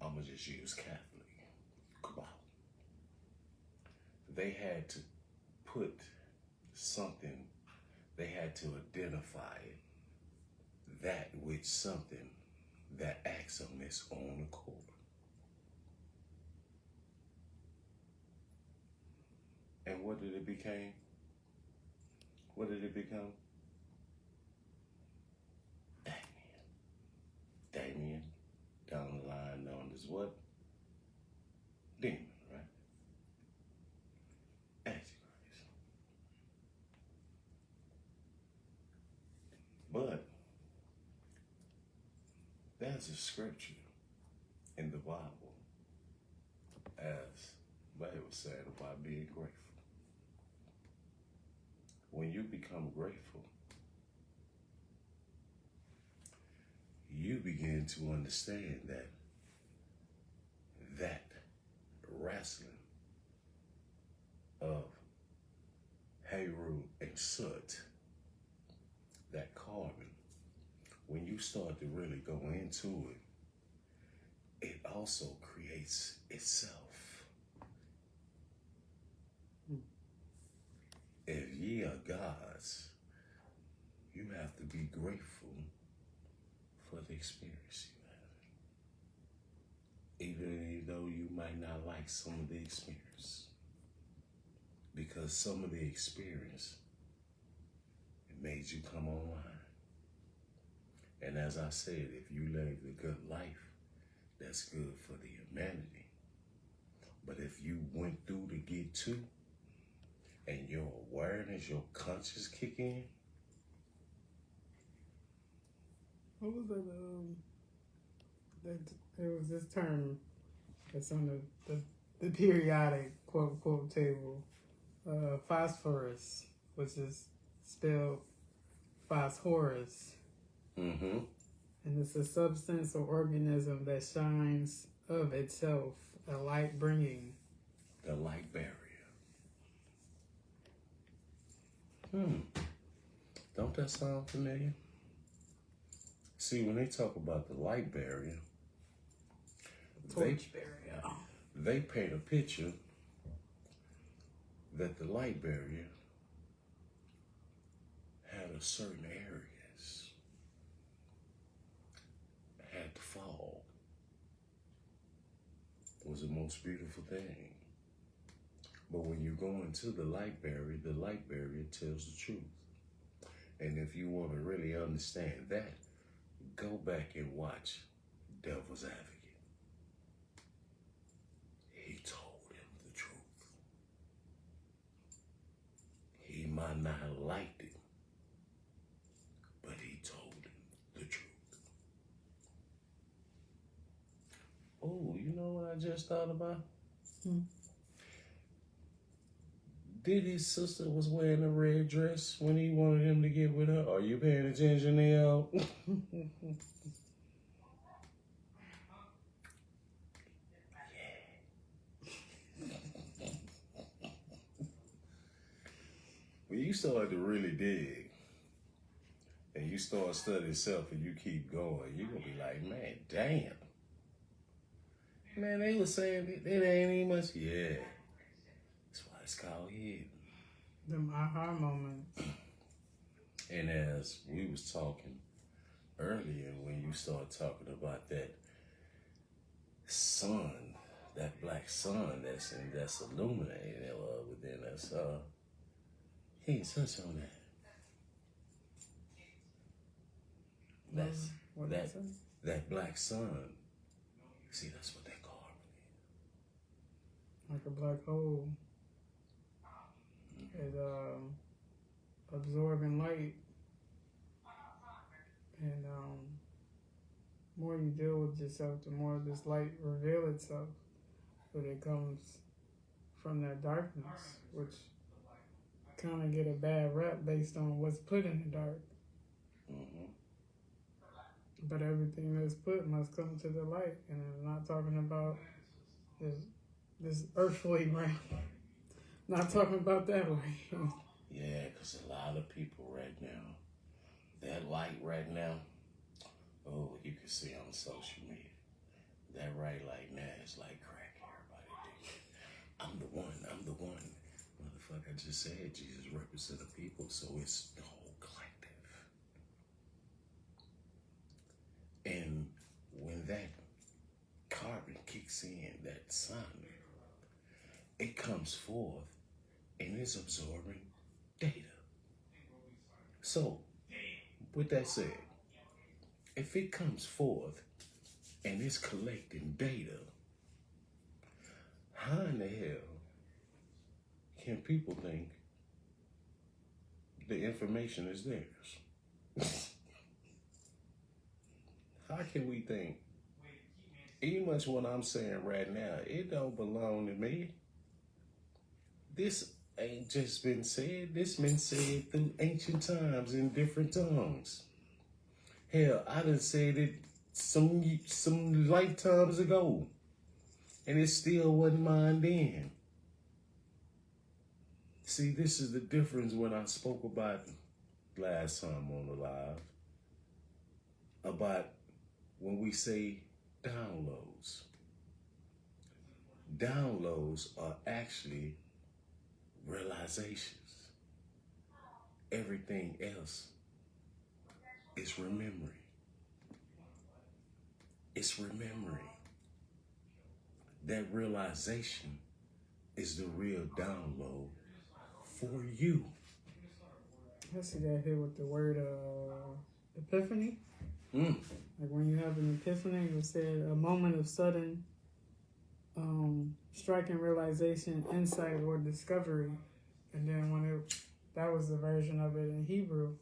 I'm gonna just use Catholic. Come on. They had to put something, they had to identify it, that with something that acts on its own accord. And what did it become? What did it become? Damien, down the line known as what? Demon, right? Antichrist. But there's a scripture in the Bible, as Bible said, about being grateful. When you become grateful, you begin to understand that wrestling of Heru and Soot, that carbon, when you start to really go into it, it also creates itself. If ye are gods, you have to be grateful for the experience you have. Even though you might not like some of the experience. Because some of the experience, it made you come online. And as I said, if you live the good life, that's good for the humanity. But if you went through to get to, and your awareness, your conscious kick in. What was that? There was this term that's on the periodic quote unquote table. Phosphorus, which is spelled phosphorus. Mm-hmm. And it's a substance or organism that shines of itself, a light bringing. The light barrier. Don't that sound familiar? See, when they talk about the light barrier, Torch barrier. They paint a picture that the light barrier had a certain areas, had to fall. It was the most beautiful thing. But when you go into the light barrier tells the truth. And if you want to really understand that, go back and watch Devil's Advocate. He told him the truth. He might not have liked it, but he told him the truth. Oh, you know what I just thought about? Did his sister was wearing a red dress when he wanted him to get with her? Are you paying attention, Neil? When you start to really dig and you start studying self and you keep going, you're going to be like, man, damn. Man, they were saying it ain't even much. Yeah. That's why it's called hidden. Them aha moments. And as we was talking earlier, when you start talking about that sun, that black sun that's illuminating within us, he ain't touch on that. That black sun. See, that's what they call it. Like a black hole. It absorbing light, and more you deal with yourself, the more this light reveal itself. but it comes from that darkness, which kind of get a bad rep based on what's put in the dark. Mm-hmm. But everything that's put must come to the light, and I'm not talking about this earthly realm. Not talking about that light. Yeah, because a lot of people right now, that light right now, oh, you can see on social media, that right light now is like crack. Everybody do. I'm the one. Motherfucker, I just said Jesus represents the people, so it's the whole collective. And when that carbon kicks in, that sun, it comes forth and it's absorbing data. So, with that said, if it comes forth and it's collecting data, how in the hell can people think the information is theirs? How can we think? Even much what I'm saying right now, it don't belong to me. This ain't just been said. This been said through ancient times in different tongues. Hell, I done said it some lifetimes ago, and it still wasn't mine then. See, this is the difference when I spoke about last time on the live about when we say downloads. Downloads are actually realizations. Everything else is remembering. It's remembering. That realization is the real download for you. I see that here with the word epiphany. Mm. Like when you have an epiphany, you said a moment of sudden striking realization, insight, or discovery. And then that was the version of it in Hebrew.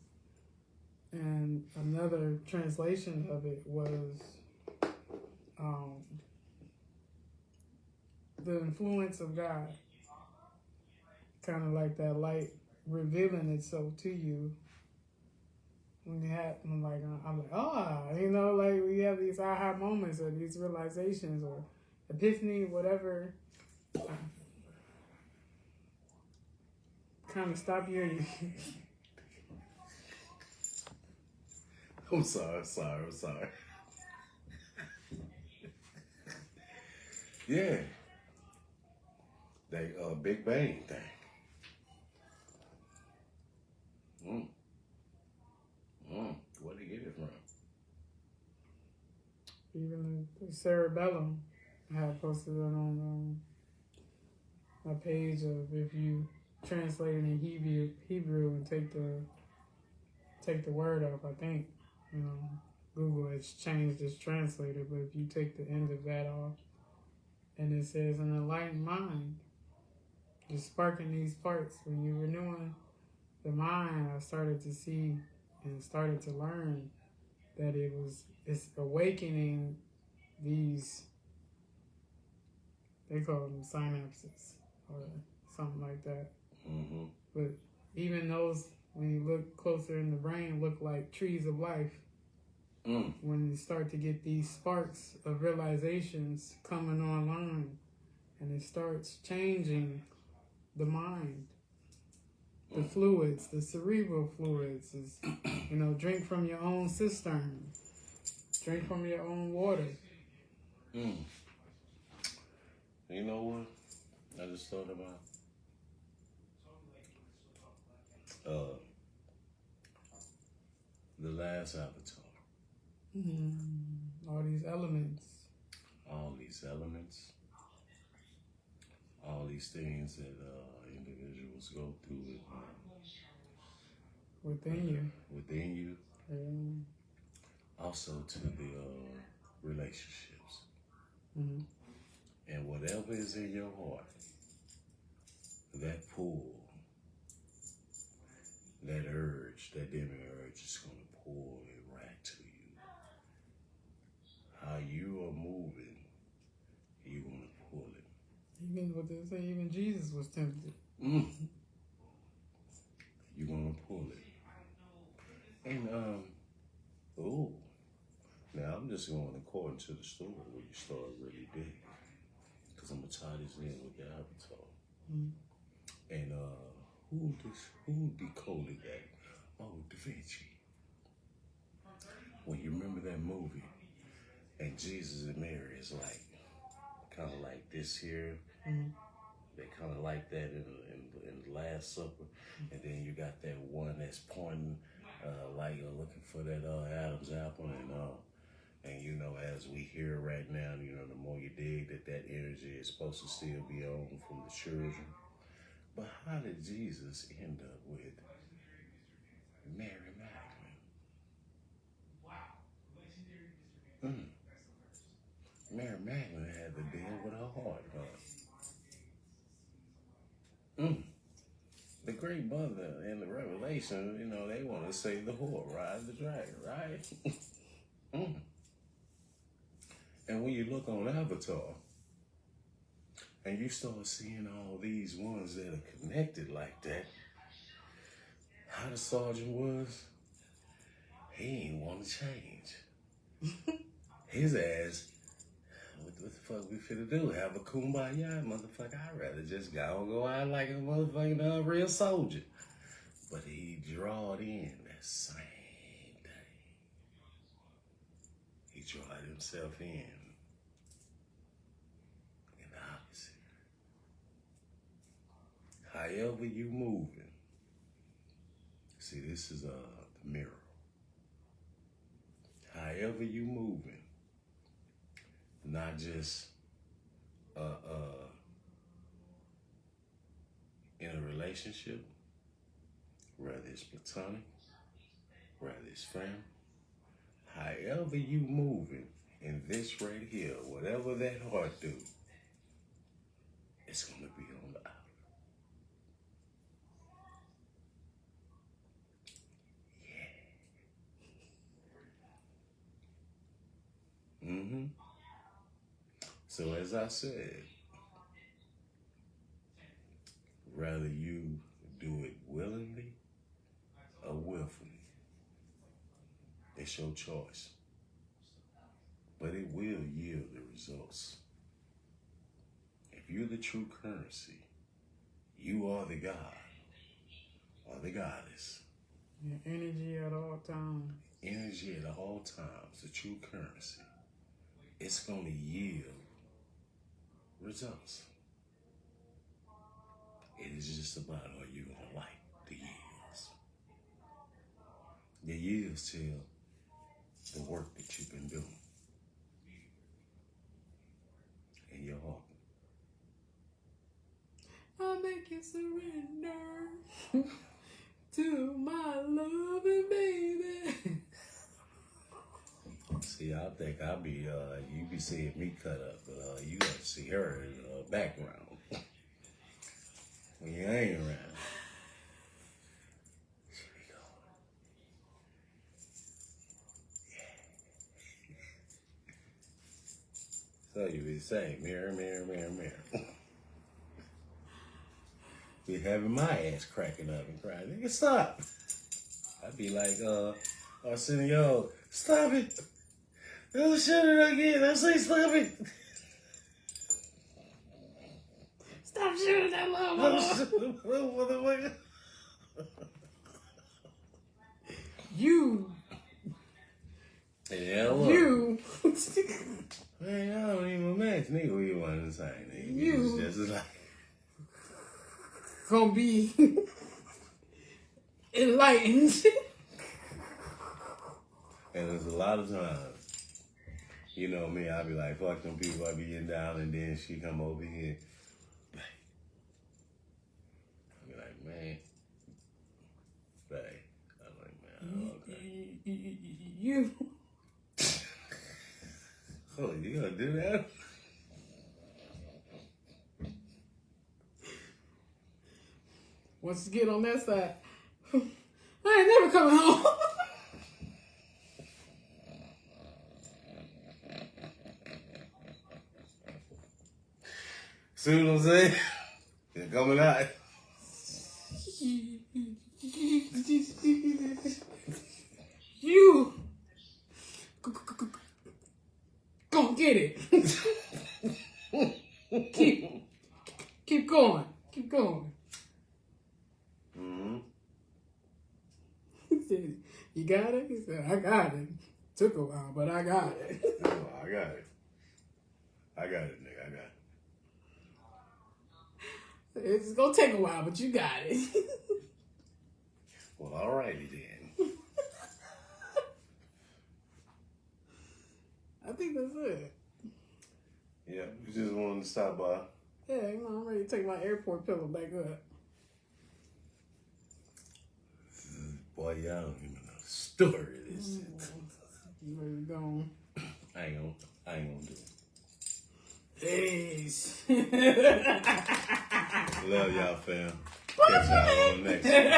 And another translation of it was the influence of God. Kind of like that light revealing itself to you. When I'm like, like we have these aha moments or these realizations or epiphany, whatever. Kind of stop you. I'm sorry. Yeah. That Big Bang thing. Where did he get it from? Even the cerebellum, I had posted it on my page of if you translate it in Hebrew and take the word off. I think Google has changed its translator, but if you take the end of that off, and it says an enlightened mind, just sparking these parts when you're renewing the mind. I started to see and started to learn that it's awakening these, they call them synapses or something like that. Mm-hmm. But even those, when you look closer in the brain, look like trees of life. When you start to get these sparks of realizations coming online, and it starts changing the mind, the fluids, the cerebral fluids, is drink from your own cistern, drink from your own water. You know what? I just thought about the last Avatar. All these elements. All these things that individuals go through within you. Also to the relationships. And whatever is in your heart, that pull, that urge, that demi-urge is going to pull it right to you. How you are moving, you're going to pull it. say even Jesus was tempted. Mm. You gonna pull it. And oh, now I'm just going according to the story where you start really big, because I'm gonna tie this in with the Avatar. And who decoded that? Oh, Da Vinci. When you remember that movie, and Jesus and Mary is like kind of like this here. They kind of like that in the Last Supper, and then you got that one that's pointing, like looking for that Adam's apple, and you know, as we hear right now, you know, the more you dig that energy is supposed to still be on from the children. But how did Jesus end up with Mary Magdalene? Mary Magdalene had to deal with her heart, The great mother in the Revelation, you know, they want to say the whore, ride the dragon, right? And when you look on Avatar, and you start seeing all these ones that are connected like that, how the sergeant was, he ain't want to change. His ass, what the fuck we finna do? Have a kumbaya, motherfucker? I'd rather just go out like a motherfucking real soldier. But he drawed in that same thing. He drawed himself in the opposite. However you moving. See, this is the mirror. However you moving, not just in a relationship, whether it's platonic, whether it's family, however you moving in this right here, whatever that heart do, it's gonna be on the outer. So as I said, rather you do it willingly or willfully, it's your choice. But it will yield the results. If you're the true currency, you are the God or the goddess. Your energy at all times. Energy at all times, the true currency. It's going to yield results. It is just about are you going to like the yields. The yields tell the work that you've been doing in your heart. I'll make you surrender to my loving baby. See, I think I'll be, you be seeing me cut up, but you have to see her in the background when you ain't around. She be going, yeah. So you be saying, mirror, mirror, mirror, mirror. Be having my ass cracking up and crying, nigga, stop. I'd be like, Arsenio, stop it. Don't shoot it again. I say stop it. Stop shooting that little motherfucker. You. Yeah, look. You. Man, I don't even imagine nigga what you want to say, nigga. You. It's just like Gonna be enlightened. and there's a lot of times, you know me, I be like, fuck them people, I be getting down, and then she come over here. I be like, man, babe. I'm like, man, okay. You. Oh, you gonna do that? Once you get on that side, I ain't never coming home. See what I'm saying? They're coming out. You go get it. keep going. Keep going. Mm-hmm. He said, "You got it?" He said, "I got it. Took a while, but I got it." Oh, I got it. I got it, nigga. I got it. It's gonna take a while, but you got it. Well, alrighty then. I think that's it. Yeah, we just wanted to stop by. Yeah, you know, I'm ready to take my airport pillow back up. Boy, y'all don't even know the story of this shit. You ready to go? I ain't gonna do it. Peace. Love y'all, fam. Catch y'all on the next one.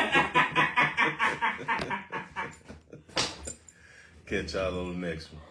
Catch y'all on the next one.